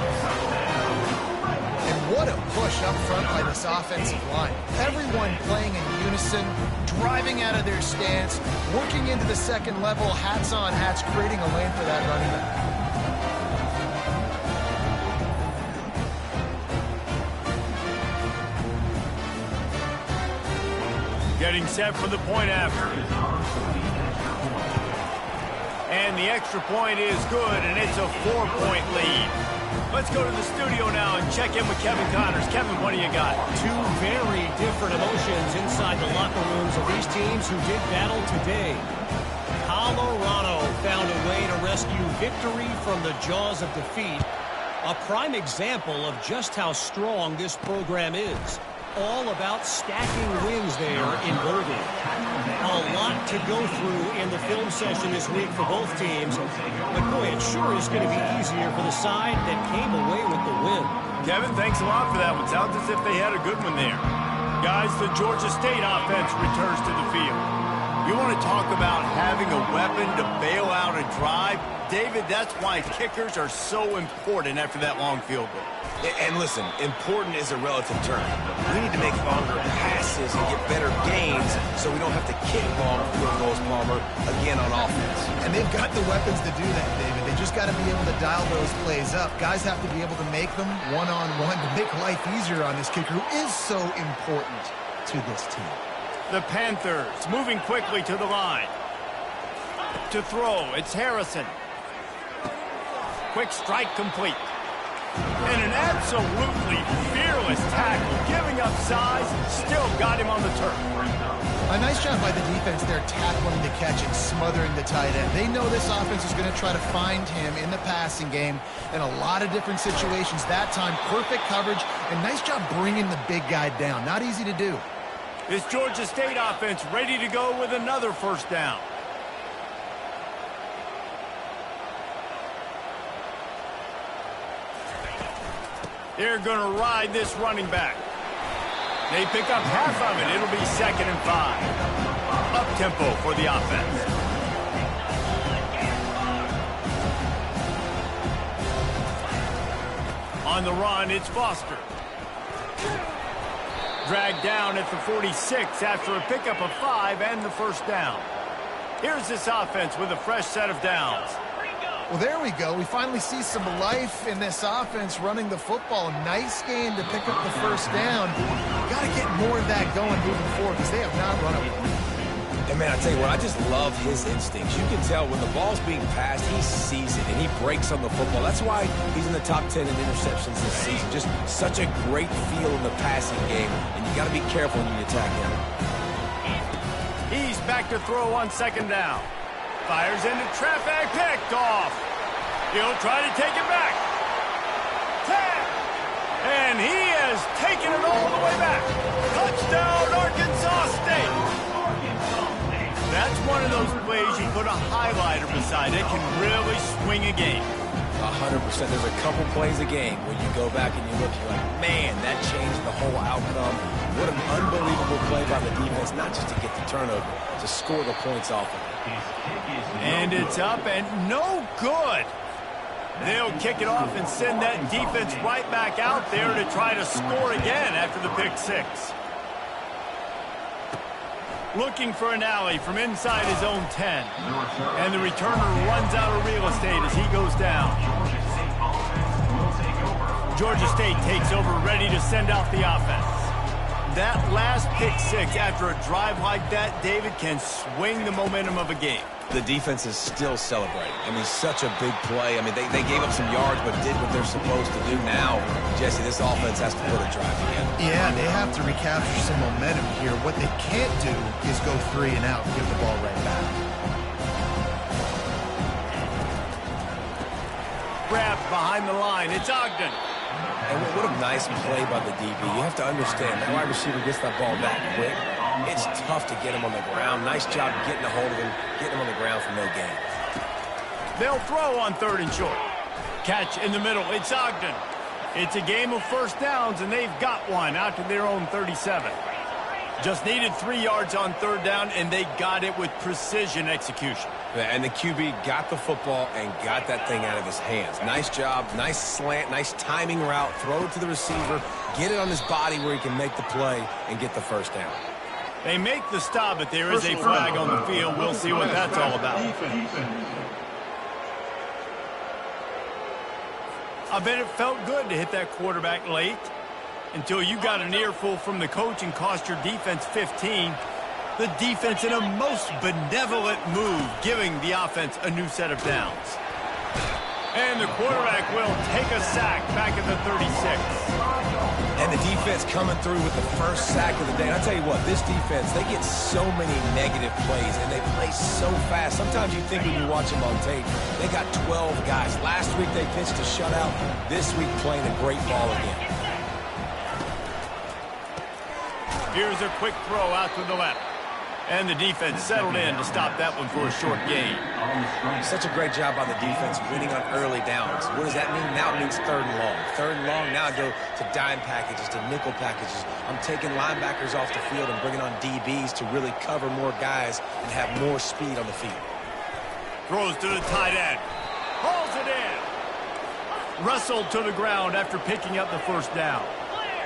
And what a push up front by this offensive line. Everyone playing in unison, driving out of their stance, working into the second level, hats on hats, creating a lane for that running back. Getting set for the point after. And the extra point is good, and it's a 4-point lead. Let's go to the studio now and check in with Kevin Connors. Kevin, what do you got? Two very different emotions inside the locker rooms of these teams who did battle today. Colorado found a way to rescue victory from the jaws of defeat. A prime example of just how strong this program is. All about stacking wins there in Boulder. A lot to go through in the film session this week for both teams. But boy, it sure is going to be easier for the side that came away with the win. Kevin, thanks a lot for that one. Sounds as if they had a good one there. Guys, the Georgia State offense returns to the field. You want to talk about having a weapon to bail out a drive? David, that's why kickers are so important after that long field goal. And listen, important is a relative term. We need to make longer passes and get better gains so we don't have to kick long field goals, Palmer, again on offense. And they've got the weapons to do that, David. They just got to be able to dial those plays up. Guys have to be able to make them one-on-one to make life easier on this kicker who is so important to this team. The Panthers moving quickly to the line. To throw, it's Harrison. Quick strike complete. And an absolutely fearless tackle, giving up size, still got him on the turf. A nice job by the defense there tackling the catch and smothering the tight end. They know this offense is going to try to find him in the passing game in a lot of different situations. That time, perfect coverage, and nice job bringing the big guy down. Not easy to do. This Georgia State offense ready to go with another first down. They're going to ride this running back. They pick up half of it. It'll be 2nd and 5. Up-tempo for the offense. On the run, it's Foster. Dragged down at the 46 after a pickup of 5 and the first down. Here's this offense with a fresh set of downs. Well, there we go. We finally see some life in this offense running the football. Nice game to pick up the first down. Got to get more of that going moving forward because they have not run it. And, man, I tell you what, I just love his instincts. You can tell when the ball's being passed, he sees it, and he breaks on the football. That's why he's in the top 10 in interceptions this season. Just such a great feel in the passing game, and you got to be careful when you attack him. He's back to throw on 2nd down. Fires into traffic, picked off. He'll try to take it back. 10. And he has taken it all the way back. Touchdown, Arkansas State. That's one of those plays you put a highlighter beside it, can really swing a game. 100%. There's a couple plays a game when you go back and you look, you're like, man, that changed the whole outcome. What an unbelievable play by the defense, not just to get the turnover, to score the points off of it. And it's up and no good. They'll kick it off and send that defense right back out there to try to score again after the pick 6. looking for an alley from inside his own 10. And the returner runs out of real estate as he goes down. Georgia State takes over, ready to send out the offense. That last pick six after a drive like that, David, can swing the momentum of a game. The defense is still celebrating. I mean, such a big play. I mean, they gave up some yards but did what they're supposed to do. Now, Jesse, this offense has to put a drive together. Yeah, they have to recapture some momentum here. What they can't do is go 3 and out and give the ball right back. Grabbed behind the line. It's Ogden. And what a nice play by the DB. You have to understand, that wide receiver gets that ball back quick. It's tough to get him on the ground. Nice job getting a hold of him, getting him on the ground for no gain. They'll throw on 3rd and short. Catch in the middle. It's Ogden. It's a game of first downs, and they've got one out to their own 37. Just needed 3 yards on 3rd down, and they got it with precision execution. And the QB got the football and got that thing out of his hands. Nice job, nice slant, nice timing route. Throw it to the receiver, get it on his body where he can make the play and get the first down. They make the stop, but there is a flag on the field. We'll see what that's all about. I bet it felt good to hit that quarterback late until you got an earful from the coach and cost your defense 15. The defense in a most benevolent move, giving the offense a new set of downs. And the quarterback will take a sack back at the 36. And the defense coming through with the first sack of the day. And I'll tell you what, this defense, they get so many negative plays, and they play so fast. Sometimes you think when you watch them on tape, they got 12 guys. Last week they pitched a shutout. This week playing a great ball again. Here's a quick throw out to the left. And the defense settled in to stop that one for a short gain. Such a great job by the defense winning on early downs. What does that mean? Now it means 3rd and long. 3rd and long, now I go to dime packages, to nickel packages. I'm taking linebackers off the field and bringing on DBs to really cover more guys and have more speed on the field. Throws to the tight end. Hauls it in. Wrestled to the ground after picking up the first down.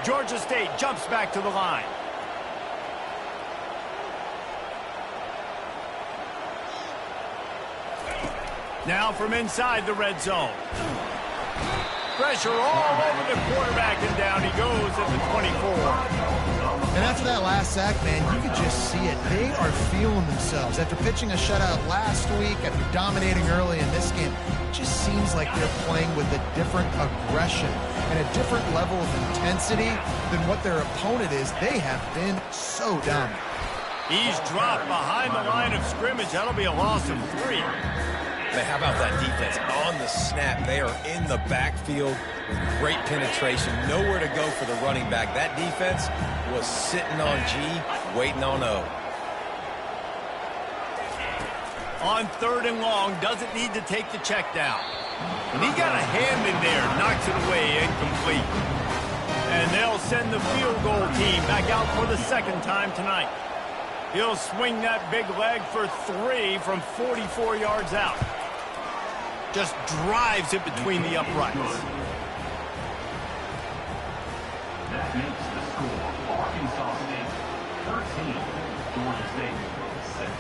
Georgia State jumps back to the line. Now from inside the red zone. Pressure all over the quarterback, and down he goes at the 24. And after that last sack, man, you could just see it. They are feeling themselves. After pitching a shutout last week, after dominating early in this game, it just seems like they're playing with a different aggression and a different level of intensity than what their opponent is. They have been so dominant. He's dropped behind the line of scrimmage. That'll be a loss of 3. Man, how about that defense? On the snap, they are in the backfield with great penetration. Nowhere to go for the running back. That defense was sitting on G, waiting on O. On 3rd and long, doesn't need to take the check down. And he got a hand in there, knocks it away, incomplete. And they'll send the field goal team back out for the 2nd time tonight. He'll swing that big leg for 3 from 44 yards out. Just drives it between the uprights. That makes the score Arkansas State 13, Georgia State 6.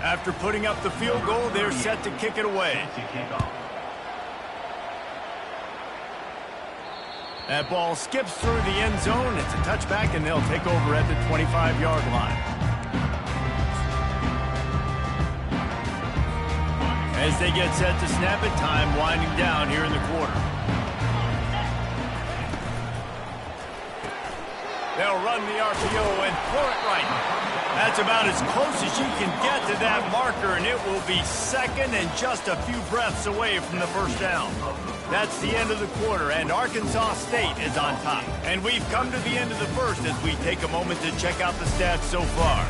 After putting up the field goal, they're set to kick it away. That ball skips through the end zone. It's a touchback, and they'll take over at the 25-yard line. As they get set to snap it, time winding down here in the quarter. They'll run the RPO and throw it right. That's about as close as you can get to that marker, and it will be 2nd and just a few breaths away from the first down. That's the end of the quarter, and Arkansas State is on top. And we've come to the end of the first as we take a moment to check out the stats so far.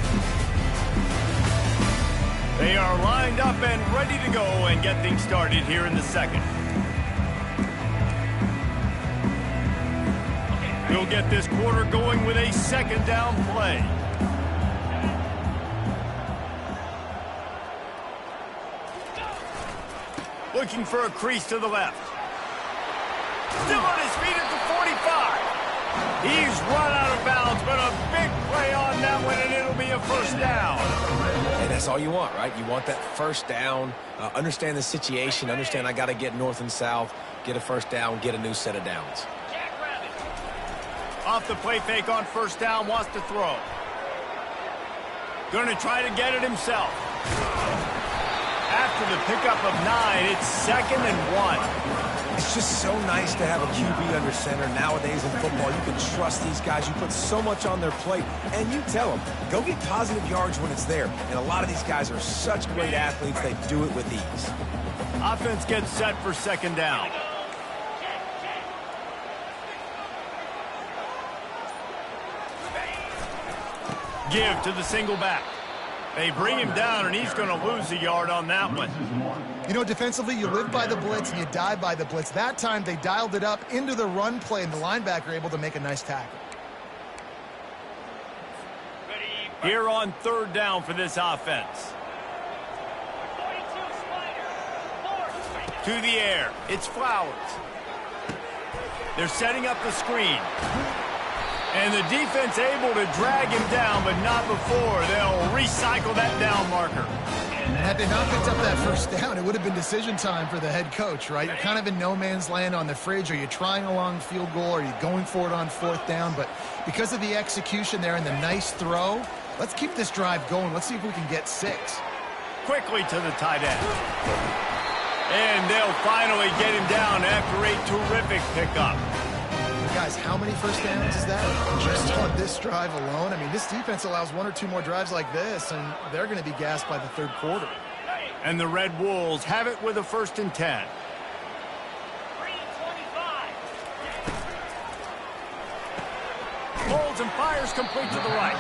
They are lined up and ready to go and get things started here in the 2nd. We'll get this quarter going with a 2nd down play. looking for a crease to the left. Still on his feet at the 45. He's run out of bounds, but a big play on that one, and it'll be a first down. And that's all you want, right? You want that first down, understand the situation, understand I got to get north and south, get a first down, get a new set of downs. Off the play fake on first down, wants to throw. Going to try to get it himself. After the pickup of 9, it's 2nd and 1. It's just so nice to have a QB under center. Nowadays in football, you can trust these guys. You put so much on their plate, and you tell them, go get positive yards when it's there. And a lot of these guys are such great athletes, they do it with ease. Offense gets set for 2nd down. Give to the single back. They bring him down, and he's going to lose a yard on that one. You know, defensively, you live by the blitz and you die by the blitz. That time, they dialed it up into the run play, and the linebacker able to make a nice tackle. Here on 3rd down for this offense. To the air. It's Flowers. They're setting up the screen. And the defense able to drag him down, but not before. They'll recycle that down marker. Had they not picked up that first down, it would have been decision time for the head coach, right? You're kind of in no man's land on the fridge. Are you trying a long field goal? Are you going for it on 4th down? But because of the execution there and the nice throw, let's keep this drive going. Let's see if we can get 6. Quickly to the tight end. And they'll finally get him down after a terrific pickup. Guys, how many first downs is that? Just on this drive alone? I mean, this defense allows 1 or 2 more drives like this, and they're going to be gassed by the 3rd quarter. And the Red Wolves have it with a 1st and 10. Holds and fires complete to the right.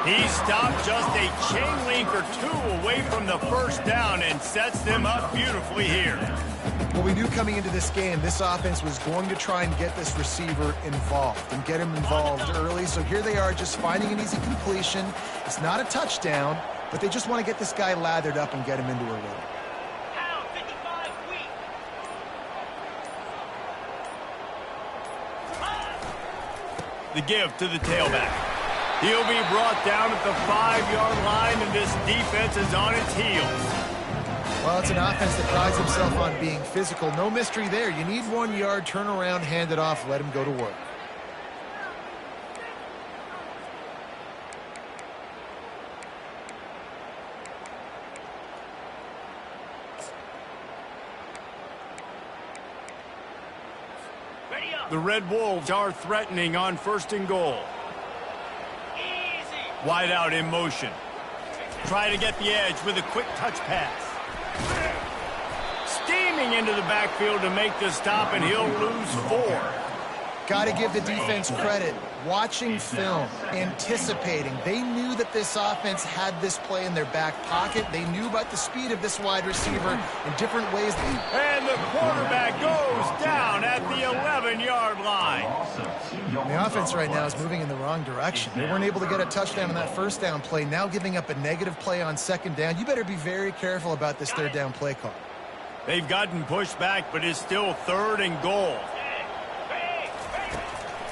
He stopped just a chain link or 2 away from the first down and sets them up beautifully here. Well, we knew coming into this game, this offense was going to try and get this receiver involved and get him involved early. So here they are just finding an easy completion. It's not a touchdown, but they just want to get this guy lathered up and get him into a rhythm. The give to the tailback. He'll be brought down at the 5-yard line, and this defense is on its heels. Well, it's an offense that prides himself on being physical. No mystery there. You need 1 yard, turn around, hand it off, let him go to work. The Red Wolves are threatening on 1st and goal. Wide out in motion. Try to get the edge with a quick touch pass. Steaming into the backfield to make the stop, and he'll lose 4. Got to give the defense credit. Watching film, anticipating. They knew that this offense had this play in their back pocket. They knew about the speed of this wide receiver in different ways. And the quarterback goes down at the 11-yard line. The offense right now is moving in the wrong direction. They weren't able to get a touchdown on that first down play. Now giving up a negative play on 2nd down. You better be very careful about this 3rd down play call. They've gotten pushed back, but it's still 3rd and goal.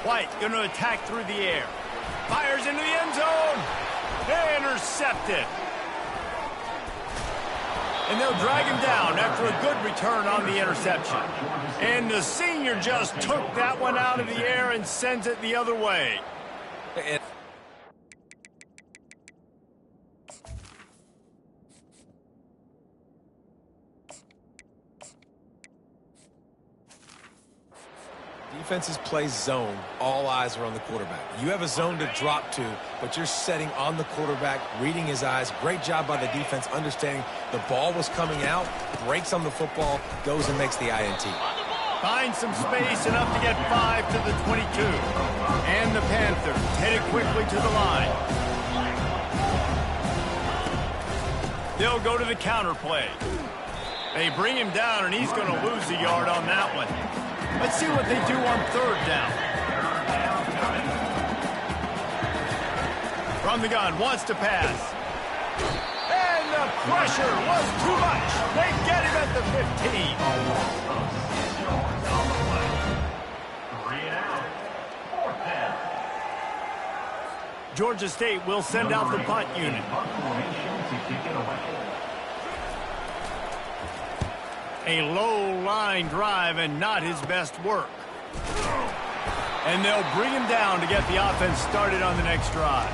White going to attack through the air. Fires into the end zone. Intercepted. And they'll drag him down after a good return on the interception. And the senior just took that one out of the air and sends it the other way. Defenses play zone. All eyes are on the quarterback. You have a zone to drop to, but you're setting on the quarterback, reading his eyes. Great job by the defense, understanding the ball was coming out, breaks on the football, goes and makes the INT. Finds some space, enough to get 5 to the 22. And the Panthers headed quickly to the line. They'll go to the counter play. They bring him down, and he's going to lose a yard on that one. Let's see what they do on 3rd down. From the gun, wants to pass. And the pressure was too much. They get him at the 15. A loss of 6 yards on the play. 3 and out. 4th down. Georgia State will send out the punt unit. Punt formation to kick it away. A low line drive and not his best work. And they'll bring him down to get the offense started on the next drive.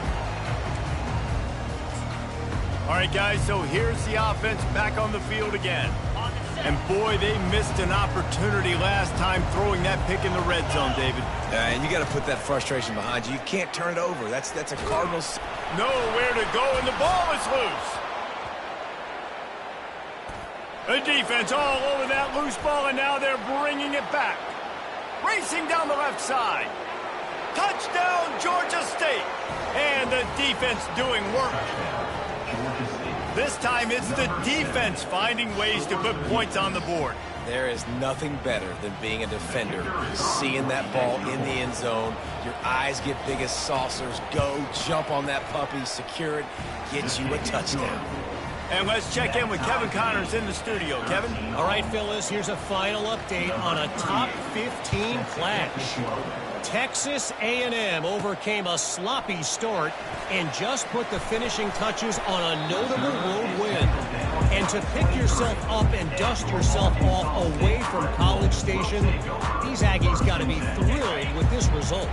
All right, guys, so here's the offense back on the field again. And, boy, they missed an opportunity last time throwing that pick in the red zone, David. And you got to put that frustration behind you. You can't turn it over. That's a Cardinals. Nowhere to go, and the ball is loose. The defense all over that loose ball, and now they're bringing it back. Racing down the left side. Touchdown, Georgia State. And the defense doing work. This time it's the defense finding ways to put points on the board. There is nothing better than being a defender. Seeing that ball in the end zone, your eyes get big as saucers. Go, jump on that puppy, secure it, get you a touchdown. And let's check in with Kevin Connors in the studio. Kevin? All right, Phyllis, here's a final update on a top 15 clash. Texas A&M overcame a sloppy start and just put the finishing touches on a notable road win. And to pick yourself up and dust yourself off away from College Station, these Aggies got to be thrilled with this result.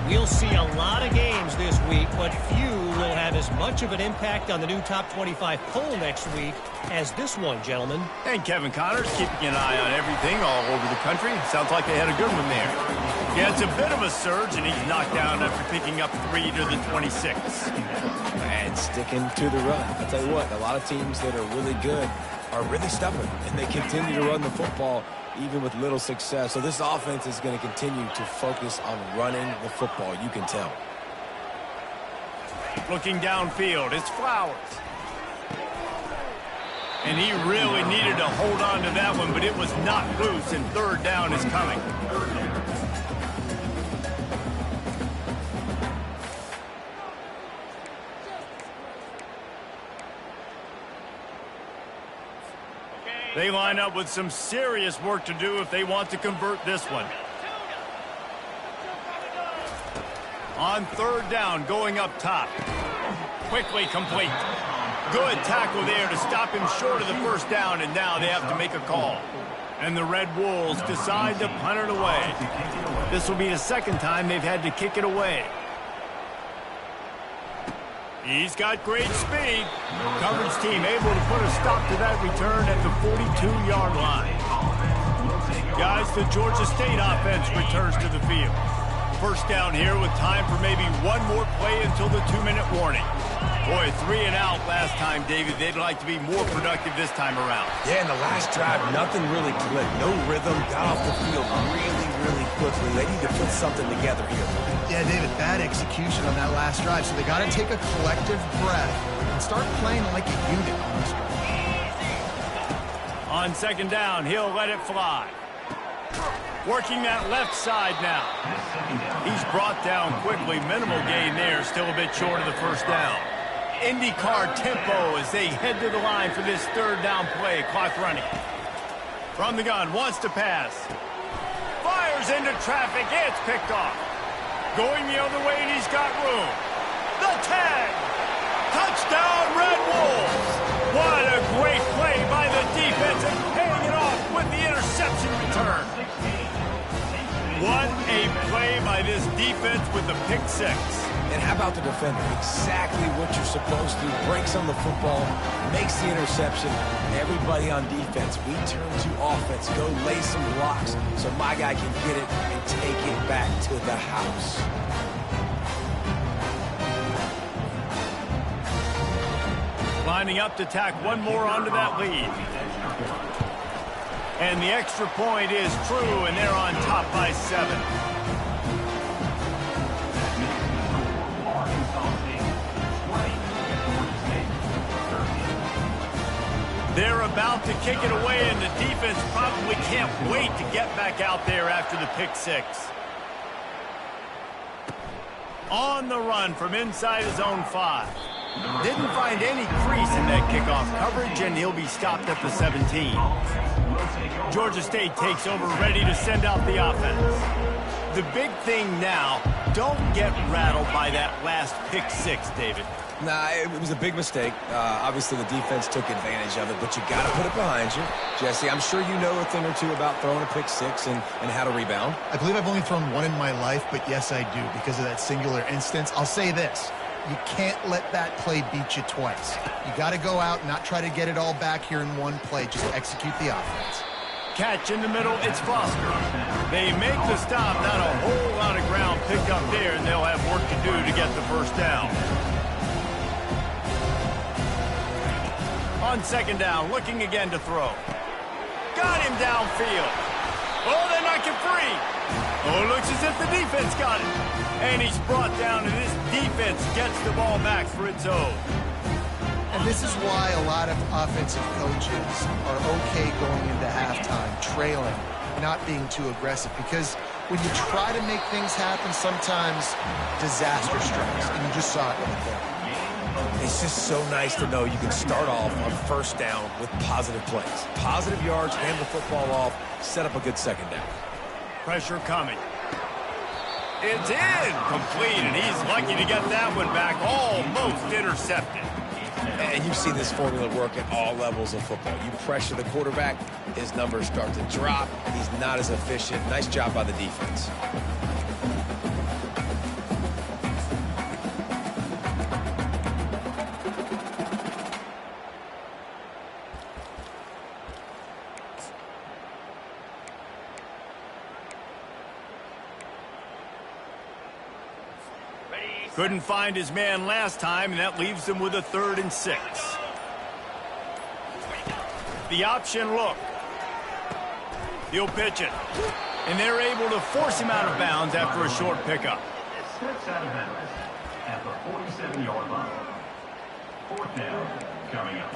We'll see a lot of games this week, but few will have as much of an impact on the new Top 25 poll next week as this one, gentlemen. And Kevin Connors keeping an eye on everything all over the country. Sounds like they had a good one there. Yeah, it's a bit of a surge, and he's knocked down after picking up 3 to the 26. And sticking to the run. I'll tell you what, a lot of teams that are really good are really stubborn, and they continue to run the football even with little success. So this offense is going to continue to focus on running the football. You can tell. Looking downfield, it's Flowers. And he really needed to hold on to that one, but it was not loose, and 3rd down is coming. They line up with some serious work to do if they want to convert this one. On 3rd down, going up top. Quickly complete. Good tackle there to stop him short of the 1st down, and now they have to make a call. And the Red Wolves decide to punt it away. This will be the 2nd time they've had to kick it away. He's got great speed. Coverage team able to put a stop to that return at the 42-yard line. Guys, the Georgia State offense returns to the field. 1st down here with time for maybe one more play until the 2-minute warning. Boy, 3 and out last time, David. They'd like to be more productive this time around. Yeah, in the last drive, nothing really clicked. No rhythm, got off the field really quickly. They need to put something together here. Yeah, David, bad execution on that last drive. So they got to take a collective breath and start playing like a unit on this drive. On 2nd down, he'll let it fly. Working that left side now. He's brought down quickly. Minimal gain there. Still a bit short of the 1st down. IndyCar tempo as they head to the line for this 3rd down play. Clock running. From the gun, wants to pass. Fires into traffic. It's picked off. Going the other way, and he's got room. The tag. Touchdown, Red Wolves. What a great play by the defense and paying it off with the interception return. What a play by this defense with the pick 6. And how about the defender? Exactly what you're supposed to. Breaks on the football, makes the interception. Everybody on defense, we turn to offense. Go lay some blocks so my guy can get it and take it back to the house. Lining up to tack one more onto that lead. And the extra point is true, and they're on top by 7. They're about to kick it away, and the defense probably can't wait to get back out there after the pick 6. On the run from inside his own 5. Didn't find any crease in that kickoff coverage, and he'll be stopped at the 17. Georgia State takes over, ready to send out the offense. The big thing now, don't get rattled by that last pick six, David. Nah, it was a big mistake. Obviously, the defense took advantage of it, but you got to put it behind you. Jesse, I'm sure you know a thing or two about throwing a pick six and how to rebound. I believe I've only thrown one in my life, but yes, I do because of that singular instance. I'll say this. You can't let that play beat you twice. You got to go out and not try to get it all back here in one play. Just execute the offense. Catch in the middle, it's Foster. They make the stop, not a whole lot of ground picked up there, and they'll have work to do to get the first down. On second down, looking again to throw. Got him downfield. Oh, they knock it free. Oh, it looks as if the defense got it. And he's brought down, and this defense gets the ball back for its own. And this is why a lot of offensive coaches are okay going into halftime, trailing, not being too aggressive. Because when you try to make things happen, sometimes disaster strikes. And you just saw it right there. It's just so nice to know you can start off on first down with positive plays. Positive yards, hand the football off, set up a good second down. Pressure coming. It's in. Complete, and he's lucky to get that one back. Almost intercepted. And you've seen this formula work at all levels of football. You pressure the quarterback, his numbers start to drop. He's not as efficient. Nice job by the defense. Couldn't find his man last time, and that leaves him with a 3rd and 6. The option look. He'll pitch it. And they're able to force him out of bounds after a short pickup. Steps out of bounds at the 47-yard line. 4th down coming up.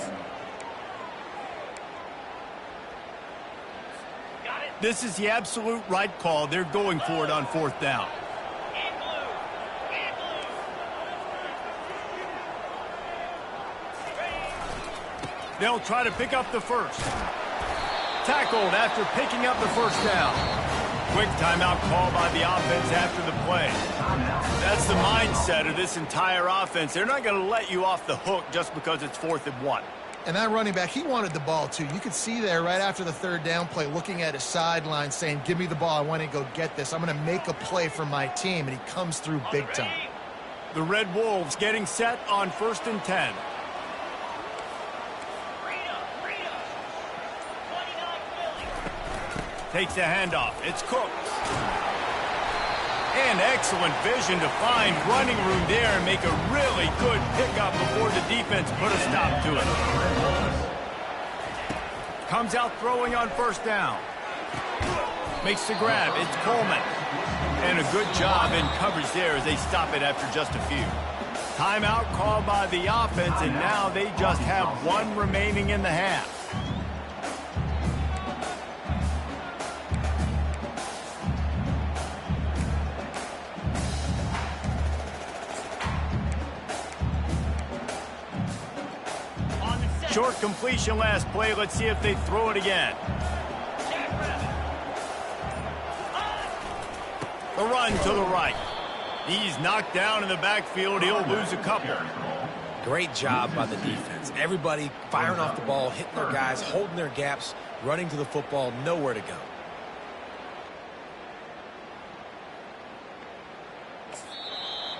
This is the absolute right call. They're going for it on 4th down. They'll try to pick up the first. Tackled after picking up the first down. Quick timeout call by the offense after the play. That's the mindset of this entire offense. They're not going to let you off the hook just because it's 4th and 1. And that running back, he wanted the ball too. You could see there right after the 3rd down play, looking at his sideline saying, give me the ball, I want to go get this. I'm going to make a play for my team, and he comes through big time. The Red Wolves getting set on 1st and 10. Takes the handoff. It's Cooks. And excellent vision to find running room there and make a really good pickup before the defense put a stop to it. Comes out throwing on 1st down. Makes the grab. It's Coleman. And a good job in coverage there as they stop it after just a few. Timeout called by the offense, and now they just have 1 remaining in the half. Short completion last play. Let's see if they throw it again. The run to the right. He's knocked down in the backfield. He'll lose a couple. Great job by the defense. Everybody firing off the ball, hitting their guys, holding their gaps, running to the football, nowhere to go.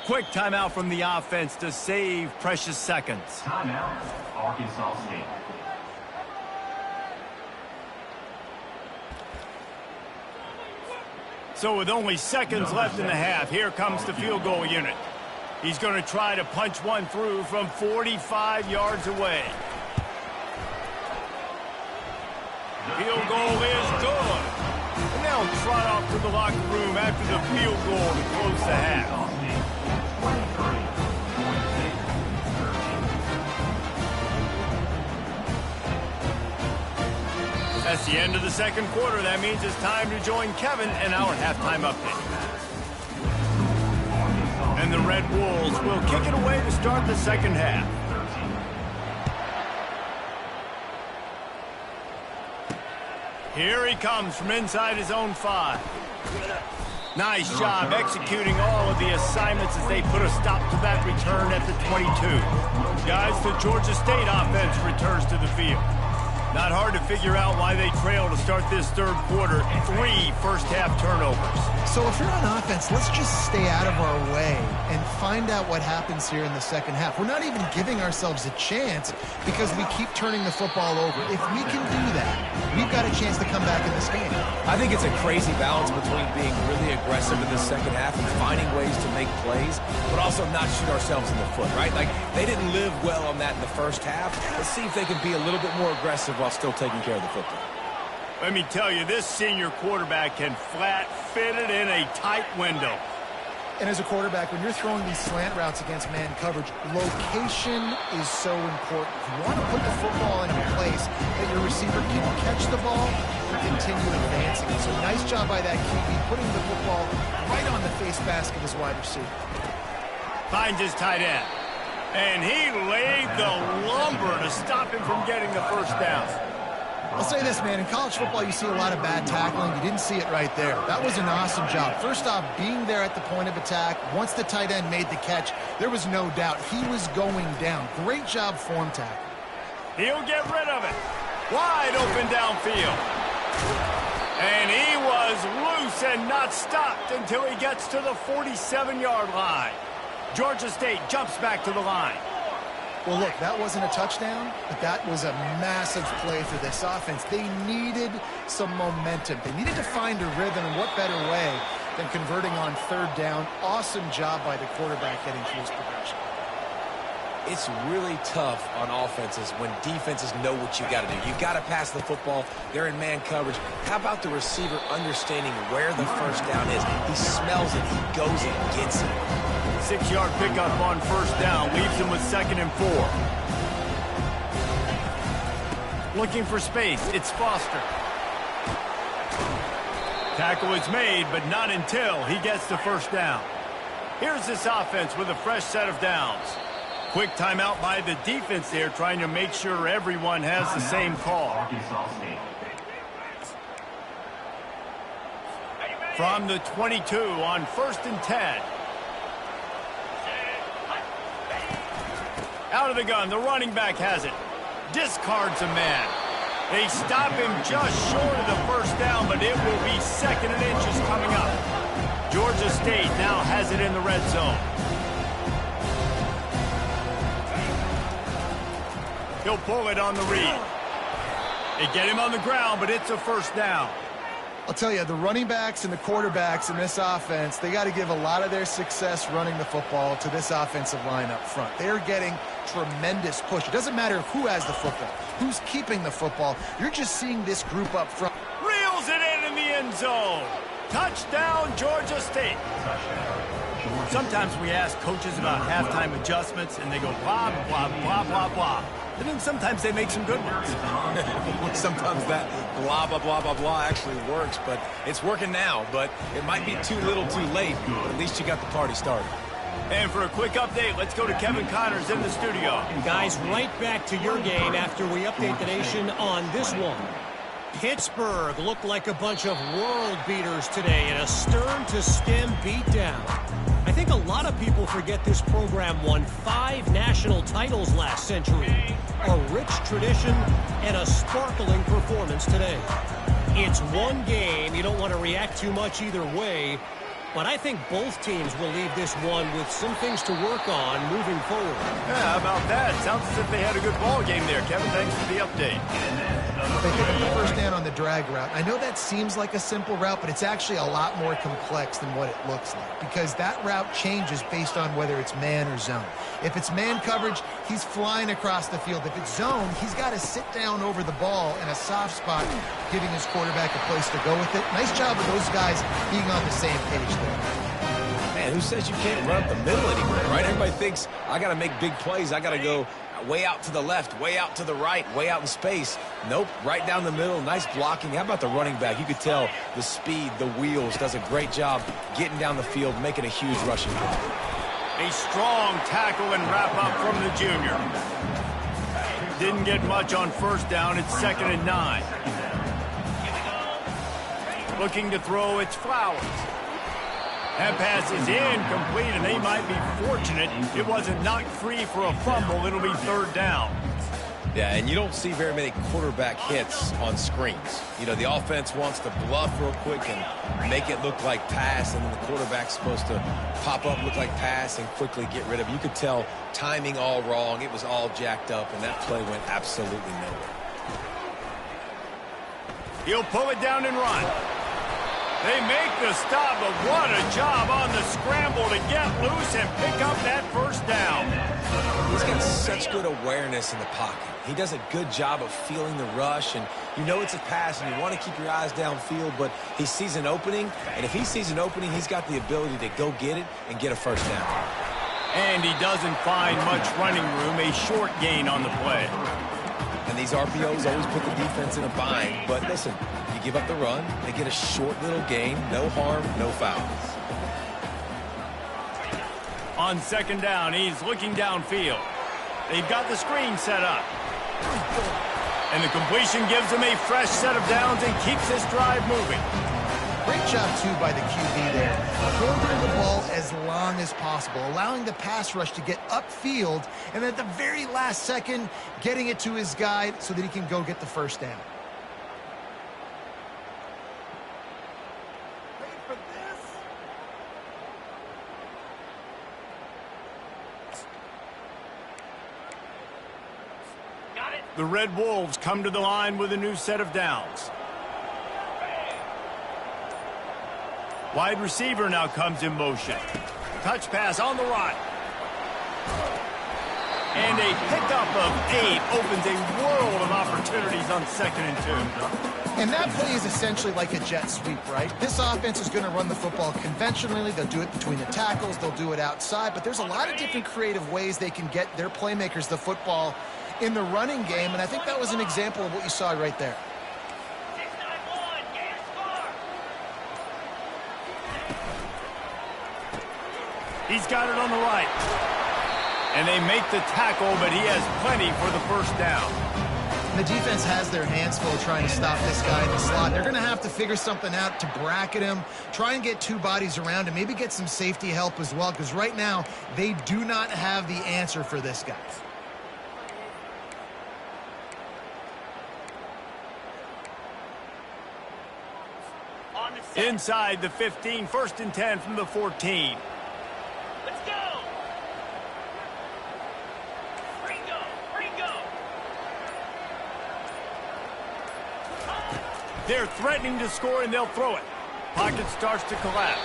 Quick timeout from the offense to save precious seconds. Timeout, Arkansas State. So with only seconds left in the half, here comes the field goal unit. He's going to try to punch one through from 45 yards away. Field goal is good. And they'll trot off to the locker room after the field goal to close the half. That's the end of the second quarter. That means it's time to join Kevin in our halftime update. And the Red Wolves will kick it away to start the second half. Here he comes from inside his own 5. Nice job executing all of the assignments as they put a stop to that return at the 22. Guys, the Georgia State offense returns to the field. Not hard to figure out why they trail to start this third quarter. 3 first-half turnovers. So if you're on offense, let's just stay out of our way and find out what happens here in the second half. We're not even giving ourselves a chance because we keep turning the football over. If we can do that, we've got a chance to come back in this game. I think it's a crazy balance between being really aggressive in the second half and finding ways to make plays, but also not shoot ourselves in the foot, right? Like, they didn't live well on that in the first half. Let's see if they can be a little bit more aggressive while still taking care of the football. Let me tell you, this senior quarterback can flat fit it in a tight window. And as a quarterback, when you're throwing these slant routes against man coverage, location is so important. You want to put the football in a place that your receiver can catch the ball and continue advancing. So nice job by that QB, putting the football right on the face mask of his wide receiver. Finds his tight end. And he laid the lumber to stop him from getting the first down. I'll say this, man. In college football, you see a lot of bad tackling. You didn't see it right there. That was an awesome job. First off, being there at the point of attack. Once the tight end made the catch, there was no doubt he was going down. Great job form tackle. He'll get rid of it. Wide open downfield. And he was loose and not stopped until he gets to the 47-yard line. Georgia State jumps back to the line. Well, look, that wasn't a touchdown, but that was a massive play for this offense. They needed some momentum. They needed to find a rhythm, and what better way than converting on third down. Awesome job by the quarterback getting through his progression. It's really tough on offenses when defenses know what you got to do. You got to pass the football. They're in man coverage. How about the receiver understanding where the first down is? He smells it. He goes and gets it. 6-yard pickup on first down. Leaves him with 2nd and 4. Looking for space. It's Foster. Tackle is made, but not until he gets the first down. Here's this offense with a fresh set of downs. Quick timeout by the defense there, trying to make sure everyone has the same call. From the 22 on 1st and 10. Out of the gun, the running back has it. Discards a man. They stop him just short of the first down, but it will be 2nd and inches coming up. Georgia State now has it in the red zone. He'll pull it on the read. They get him on the ground, but it's a first down. I'll tell you, the running backs and the quarterbacks in this offense, they got to give a lot of their success running the football to this offensive line up front. They're getting tremendous push. It doesn't matter who has the football, who's keeping the football. You're just seeing this group up front. Reels it in the end zone. Touchdown, Georgia State. Sometimes we ask coaches about halftime adjustments, and they go blah, blah, blah, blah, blah. And then sometimes they make some good ones. Sometimes that blah, blah, blah, blah, blah actually works, but it's working now. But it might be too little too late. At least you got the party started. And for a quick update, let's go to Kevin Connors in the studio. Guys, right back to your game after we update the nation on this one. Pittsburgh looked like a bunch of world beaters today in a stern-to-stem beatdown. I think a lot of people forget this program won 5 national titles last century. A rich tradition and a sparkling performance today. It's one game. You don't want to react too much either way. But I think both teams will leave this one with some things to work on moving forward. Yeah, how about that? Sounds as if they had a good ball game there, Kevin. Thanks for the update. They pick up the first down on the drag route. I know that seems like a simple route, but it's actually a lot more complex than what it looks like because that route changes based on whether it's man or zone. If it's man coverage, he's flying across the field. If it's zone, he's got to sit down over the ball in a soft spot, giving his quarterback a place to go with it. Nice job of those guys being on the same page there. Man, who says you can't run up the middle anymore, right? Everybody thinks, I got to make big plays. I got to go way out to the left, way out to the right, way out in space. Nope, right down the middle, nice blocking. How about the running back? You could tell the speed, the wheels, does a great job getting down the field, making a huge rushing play. A strong tackle and wrap-up from the junior. Didn't get much on first down. It's 2nd and 9. Looking to throw, it's Flowers. That pass is incomplete, and they might be fortunate it wasn't knocked free for a fumble. It'll be 3rd down. Yeah, and you don't see very many quarterback hits on screens. You know, the offense wants to bluff real quick and make it look like pass, and then the quarterback's supposed to pop up, look like pass, and quickly get rid of it. You could tell timing all wrong. It was all jacked up, and that play went absolutely nowhere. He'll pull it down and run. They make the stop, but what a job on the scramble to get loose and pick up that 1st down. He's got such good awareness in the pocket. He does a good job of feeling the rush, and you know it's a pass, and you want to keep your eyes downfield, but he sees an opening, and if he sees an opening, he's got the ability to go get it and get a 1st down. And he doesn't find much running room, a short gain on the play. And these RPOs always put the defense in a bind, but listen, you give up the run, they get a short little gain, no harm, no foul. On 2nd down, he's looking downfield. They've got the screen set up. And the completion gives him a fresh set of downs and keeps this drive moving. Great job, too, by the QB there. Holding the ball as long as possible, allowing the pass rush to get upfield, and at the very last second, getting it to his guy so that he can go get the 1st down. The Red Wolves come to the line with a new set of downs. Wide receiver now comes in motion. Touch pass on the right. And a pickup of 8 opens a world of opportunities on 2nd and 2. And that play is essentially like a jet sweep, right? This offense is going to run the football conventionally. They'll do it between the tackles. They'll do it outside. But there's a lot of different creative ways they can get their playmakers the football in the running game, and I think that was an example of what you saw right there. He's got it on the right. And they make the tackle, but he has plenty for the 1st down. The defense has their hands full trying to stop this guy in the slot. They're going to have to figure something out to bracket him, try and get 2 bodies around him, maybe get some safety help as well, because right now they do not have the answer for this guy. Inside the 15, 1st and 10 from the 14. Let's go! Ringo! They're threatening to score, and they'll throw it. Pocket starts to collapse.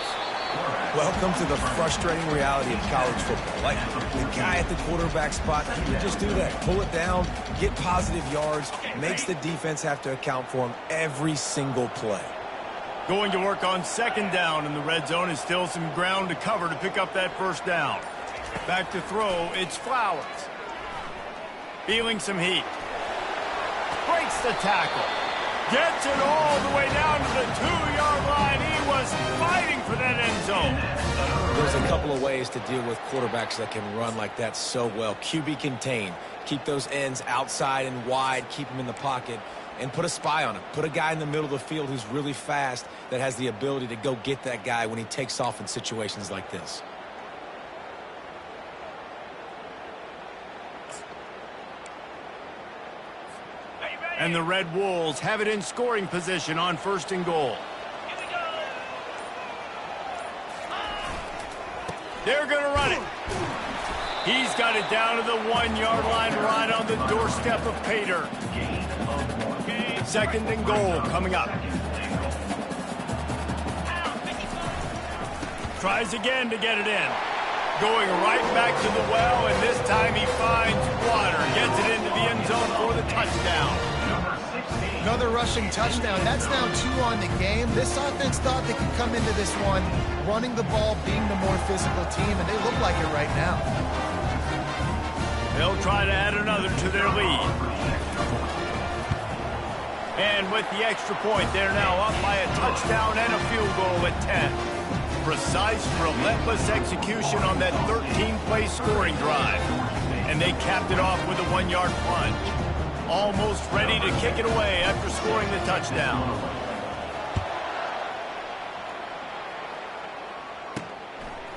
Welcome to the frustrating reality of college football. Like, the guy at the quarterback spot, he would just do that. Pull it down, get positive yards, makes the defense have to account for him every single play. Going to work on 2nd down, and the red zone is still some ground to cover to pick up that 1st down. Back to throw, it's Flowers. Feeling some heat. Breaks the tackle. Gets it all the way down to the 2-yard line. He was fighting for that end zone. There's a couple of ways to deal with quarterbacks that can run like that so well. QB contain. Keep those ends outside and wide. Keep them in the pocket. And put a spy on him. Put a guy in the middle of the field who's really fast that has the ability to go get that guy when he takes off in situations like this. And the Red Wolves have it in scoring position on 1st and goal. They're going to run it. He's got it down to the 1-yard line right on the doorstep of Pater. 2nd and goal coming up. Tries again to get it in. Going right back to the well, and this time he finds water. Gets it into the end zone for the touchdown. Another rushing touchdown. That's now 2 on the game. This offense thought they could come into this one running the ball, being the more physical team, and they look like it right now. They'll try to add another to their lead. And with the extra point, they're now up by a touchdown and a field goal at 10. precise, relentless execution on that 13-play scoring drive. And they capped it off with a 1-yard plunge. Almost ready to kick it away after scoring the touchdown.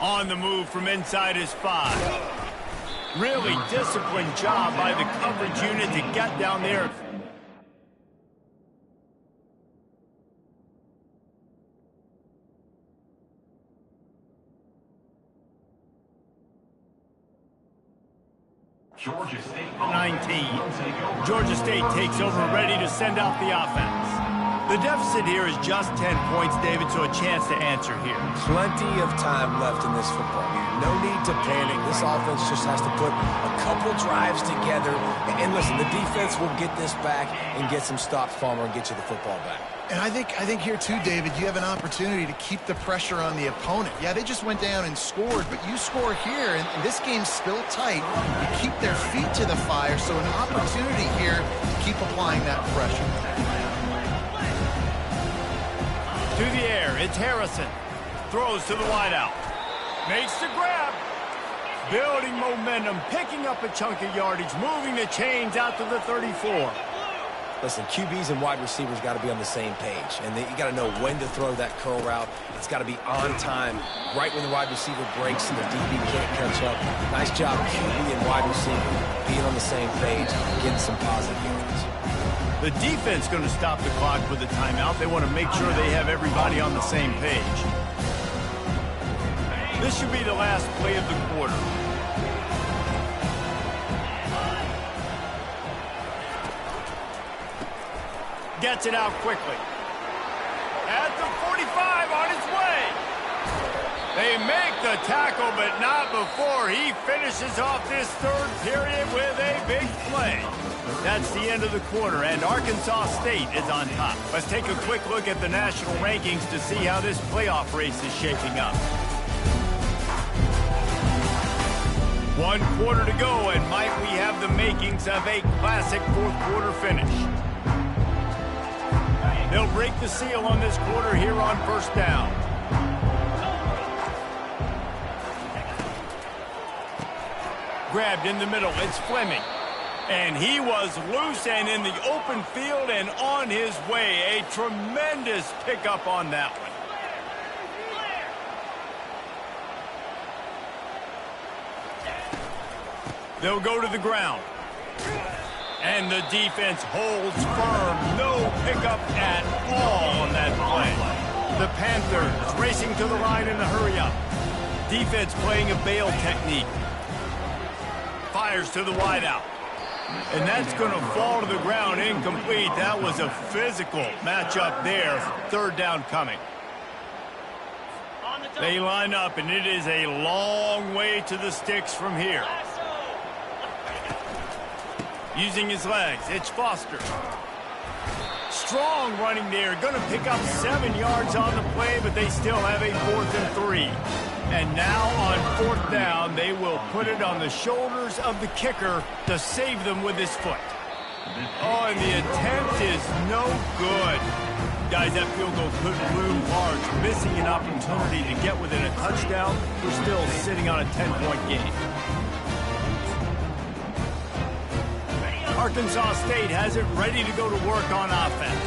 On the move from inside his 5. Really disciplined job by the coverage unit to get down there. Georgia State 19. Georgia State takes over, ready to send out the offense. The deficit here is just 10 points, David, so a chance to answer here. Plenty of time left in this football game. No need to panic. This offense just has to put a couple drives together. And listen, the defense will get this back and get some stops, Palmer, and get you the football back. And I think here too, David, you have an opportunity to keep the pressure on the opponent. Yeah, they just went down and scored, but you score here, and this game's still tight. You keep their feet to the fire, so an opportunity here to keep applying that pressure. To the air, it's Harrison. Throws to the wideout. Makes the grab. Building momentum, picking up a chunk of yardage, moving the chains out to the 34. Listen, QBs and wide receivers got to be on the same page, and you got to know when to throw that curl route. It's got to be on time, right when the wide receiver breaks and the DB can't catch up. Nice job, QB and wide receiver, being on the same page, getting some positive yards. The defense going to stop the clock with a timeout. They want to make sure they have everybody on the same page. This should be the last play of the quarter. Gets it out quickly. At the 45, on his way. They make the tackle, but not before he finishes off this third period with a big play. That's the end of the quarter, and Arkansas State is on top. Let's take a quick look at the national rankings to see how this playoff race is shaping up. 1 quarter to go, and might we have the makings of a classic fourth quarter finish. They'll break the seal on this quarter here on first down. Grabbed in the middle, it's Fleming. And he was loose and in the open field and on his way. A tremendous pickup on that one. They'll go to the ground. And the defense holds firm. No pickup at all on that play. The Panthers racing to the line in a hurry-up. Defense playing a bail technique. Fires to the wideout. And that's going to fall to the ground incomplete. That was a physical matchup there. Third down coming. They line up, and it is a long way to the sticks from here. Using his legs, it's Foster. Strong running there. Going to pick up 7 yards on the play, but they still have a 4th and 3. And now on 4th down, they will put it on the shoulders of the kicker to save them with his foot. Oh, and the attempt is no good. Guys, that field goal could loom large. Missing an opportunity to get within a touchdown. We're still sitting on a 10-point game. Arkansas State has it ready to go to work on offense.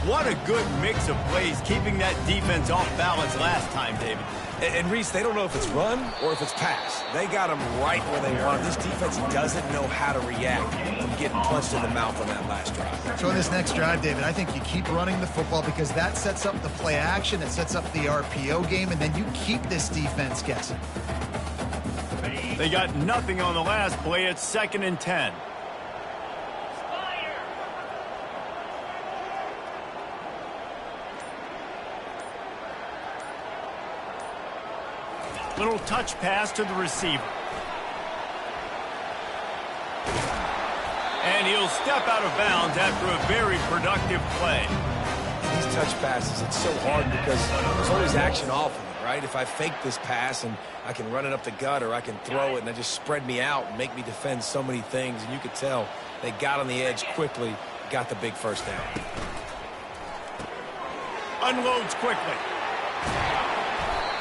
What a good mix of plays, keeping that defense off balance last time, David. And Reese, they don't know if it's run or if it's pass. They got them right where they want them. This defense doesn't know how to react from getting punched in the mouth on that last drive. So in this next drive, David, I think you keep running the football because that sets up the play action, it sets up the RPO game, and then you keep this defense guessing. They got nothing on the last play. It's 2nd and 10. Little touch pass to the receiver. And he'll step out of bounds after a very productive play. These touch passes, it's so hard because there's always action off of it, right? If I fake this pass and I can run it up the gut or I can throw it and they just spread me out and make me defend so many things. And you could tell they got on the edge quickly, got the big first down. Unloads quickly.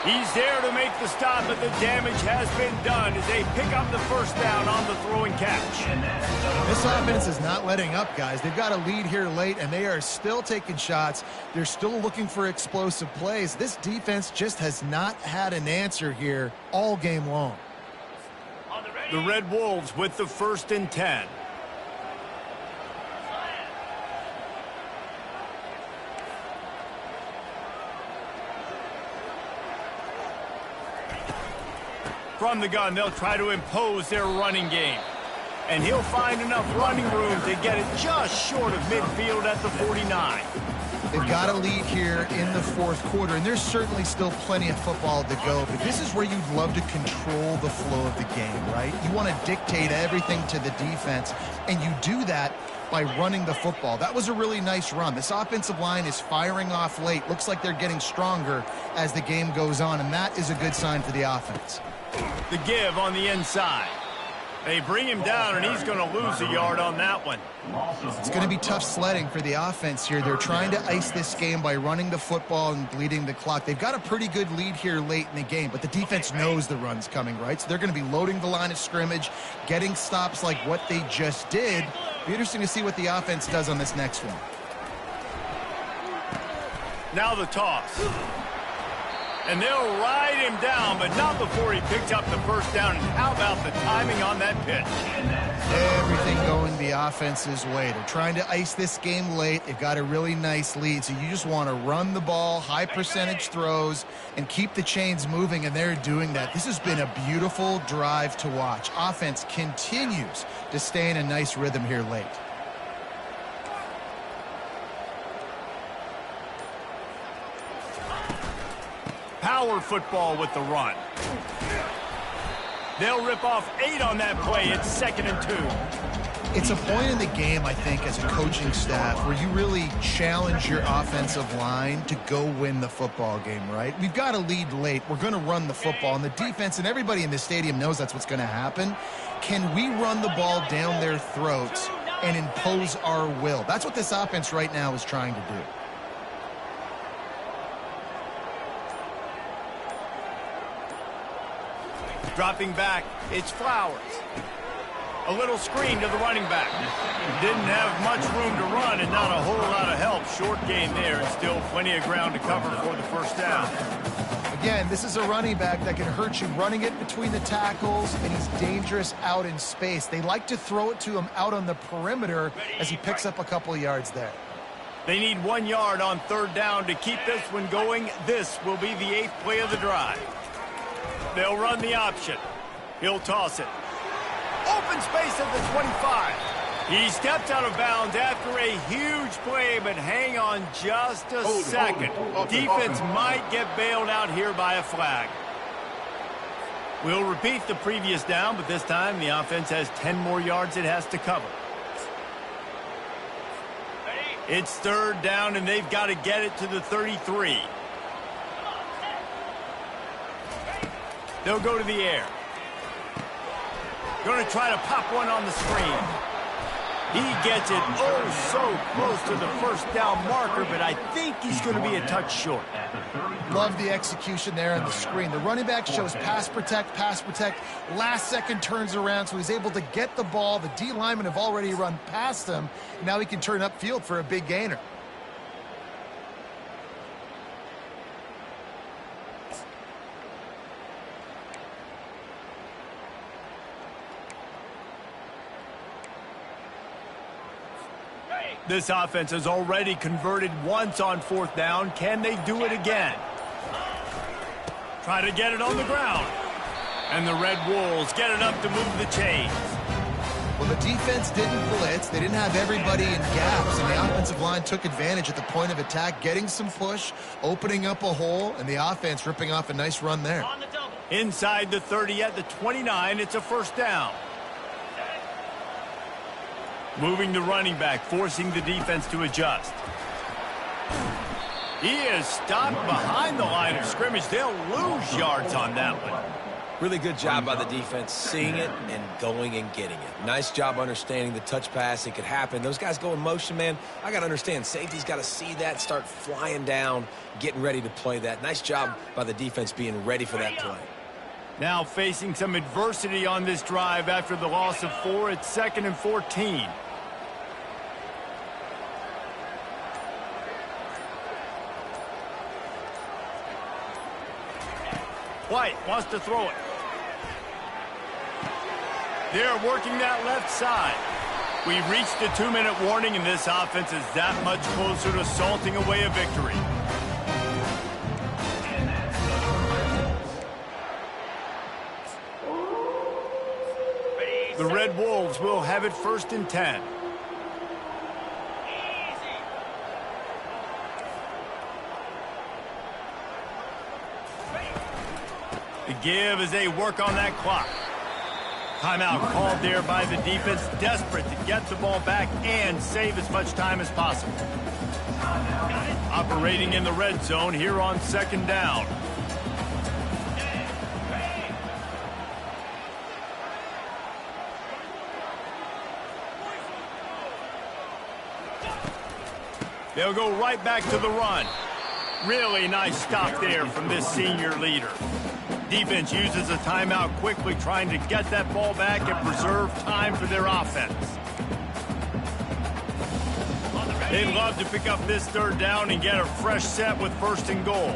He's there to make the stop, but the damage has been done as they pick up the first down on the throw and catch. This offense is not letting up, guys. They've got a lead here late, and they are still taking shots. They're still looking for explosive plays. This defense just has not had an answer here all game long. The Red Wolves with the 1st and 10. From the gun, they'll try to impose their running game. And he'll find enough running room to get it just short of midfield at the 49. They've got a lead here in the 4th quarter, and there's certainly still plenty of football to go, but this is where you'd love to control the flow of the game, right? You want to dictate everything to the defense, and you do that by running the football. That was a really nice run. This offensive line is firing off late. Looks like they're getting stronger as the game goes on, and that is a good sign for the offense. The give on the inside. They bring him down, and he's going to lose a yard on that one. It's going to be tough sledding for the offense here. They're trying to ice this game by running the football and bleeding the clock. They've got a pretty good lead here late in the game, but the defense knows the run's coming, right? So they're going to be loading the line of scrimmage, getting stops like what they just did. Be interesting to see what the offense does on this next one. Now the toss. And they'll ride him down, but not before he picks up the first down. And how about the timing on that pitch? Everything going the offense's way. They're trying to ice this game late. They've got a really nice lead, so you just want to run the ball, high percentage throws, and keep the chains moving, and they're doing that. This has been a beautiful drive to watch. Offense continues to stay in a nice rhythm here late. Power football with the run. They'll rip off 8 on that play. It's 2nd and 2. It's a point in the game, I think, as a coaching staff where you really challenge your offensive line to go win the football game, right? We've got a lead late. We're going to run the football, and the defense and everybody in the stadium knows that's what's going to happen. Can we run the ball down their throats and impose our will? That's what this offense right now is trying to do. Dropping back, it's Flowers. A little screen to the running back. Didn't have much room to run and not a whole lot of help. Short gain there and still plenty of ground to cover for the first down. Again, this is a running back that can hurt you running it between the tackles, and he's dangerous out in space. They like to throw it to him out on the perimeter as he picks up a couple of yards there. They need 1 yard on 3rd down to keep this one going. This will be the 8th play of the drive. They'll run the option. He'll toss it. Open space at the 25. He stepped out of bounds after a huge play, but hang on just a second. Defense might get bailed out here by a flag. We'll repeat the previous down, but this time the offense has 10 more yards it has to cover. It's 3rd down, and they've got to get it to the 33. They'll go to the air. Going to try to pop one on the screen. He gets it so close to the first down marker, but I think he's going to be a touch short. Love the execution there on the screen. The running back shows pass protect, last second turns around, so he's able to get the ball. The D linemen have already run past him. Now he can turn upfield for a big gainer. This offense has already converted once on 4th down. Can they do it again? Try to get it on the ground. And the Red Wolves get it up to move the chains. Well, the defense didn't blitz. They didn't have everybody in gaps, and the offensive line took advantage at the point of attack, getting some push, opening up a hole, and the offense ripping off a nice run there. Inside the 30 at the 29, it's a 1st down. Moving the running back, forcing the defense to adjust. He is stopped behind the line of scrimmage. They'll lose yards on that one. Really good job by the defense seeing it and going and getting it. Nice job understanding the touch pass. It could happen. Those guys go in motion, man. I got to understand. Safety's got to see that, start flying down, getting ready to play that. Nice job by the defense being ready for that play. Now facing some adversity on this drive after the loss of 4. It's 2nd and 14. White wants to throw it. They're working that left side. We've reached the 2-minute warning, and this offense is that much closer to salting away a victory. The Red Wolves will have it 1st and 10. The give as they work on that clock. Timeout called there by the defense, desperate to get the ball back and save as much time as possible. Operating in the red zone here on 2nd down. They'll go right back to the run. Really nice stop there from this senior leader. Defense uses a timeout quickly, trying to get that ball back and preserve time for their offense. They'd love to pick up this 3rd down and get a fresh set with 1st and goal.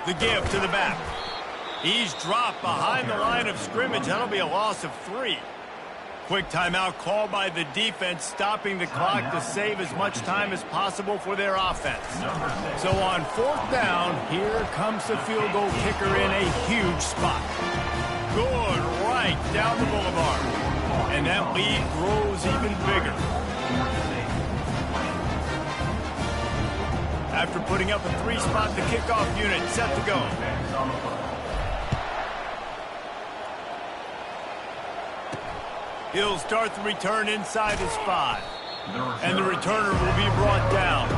The give to the back. He's dropped behind the line of scrimmage. That'll be a loss of 3. Quick timeout called by the defense, stopping the clock to save as much time as possible for their offense. So on 4th down, here comes the field goal kicker in a huge spot. Good right down the boulevard. And that lead grows even bigger. After putting up a 3-spot, the kickoff unit set to go. He'll start the return inside his 5. And the returner will be brought down.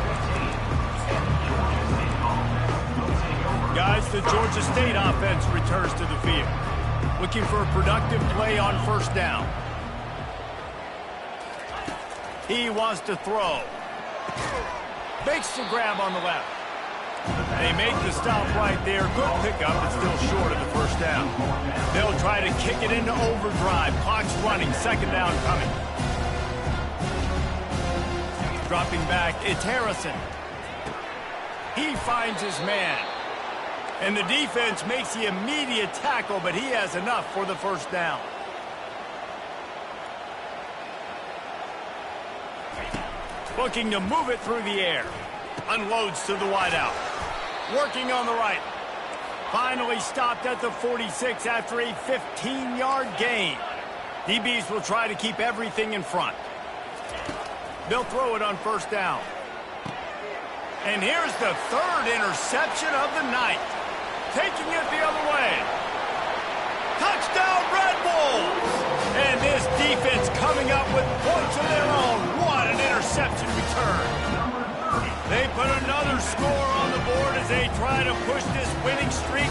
Guys, the Georgia State offense returns to the field. Looking for a productive play on 1st down. He wants to throw. Makes the grab on the left. They make the stop right there. Good pickup, but still short of the 1st down. They'll try to kick it into overdrive. Clock's running. 2nd down coming. Dropping back, it's Harrison. He finds his man. And the defense makes the immediate tackle, but he has enough for the 1st down. Looking to move it through the air. Unloads to the wideout. Working on the right. Finally stopped at the 46 after a 15-yard gain. DBs will try to keep everything in front. They'll throw it on 1st down. And here's the 3rd interception of the night. Taking it the other way. Touchdown, Red Wolves! And this defense coming up with points of their own. What an interception return. They put another score on the board as they try to push this winning streak.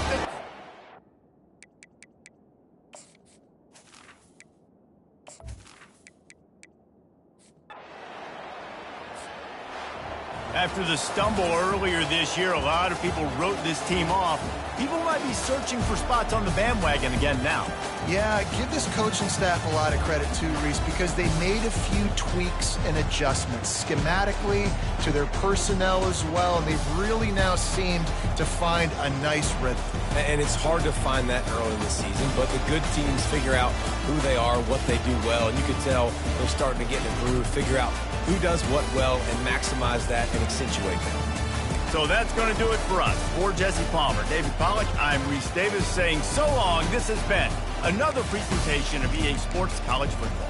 After the stumble earlier this year, a lot of people wrote this team off. People might be searching for spots on the bandwagon again now. Yeah, give this coaching staff a lot of credit too, Reese, because they made a few tweaks and adjustments schematically to their personnel as well, and they've really now seemed to find a nice rhythm. And it's hard to find that early in the season, but the good teams figure out who they are, what they do well, and you can tell they're starting to get in a groove, figure out who does what well, and maximize that and accentuate that. So that's going to do it for us. For Jesse Palmer, David Pollack, I'm Reese Davis saying so long. This has been another presentation of EA Sports College Football.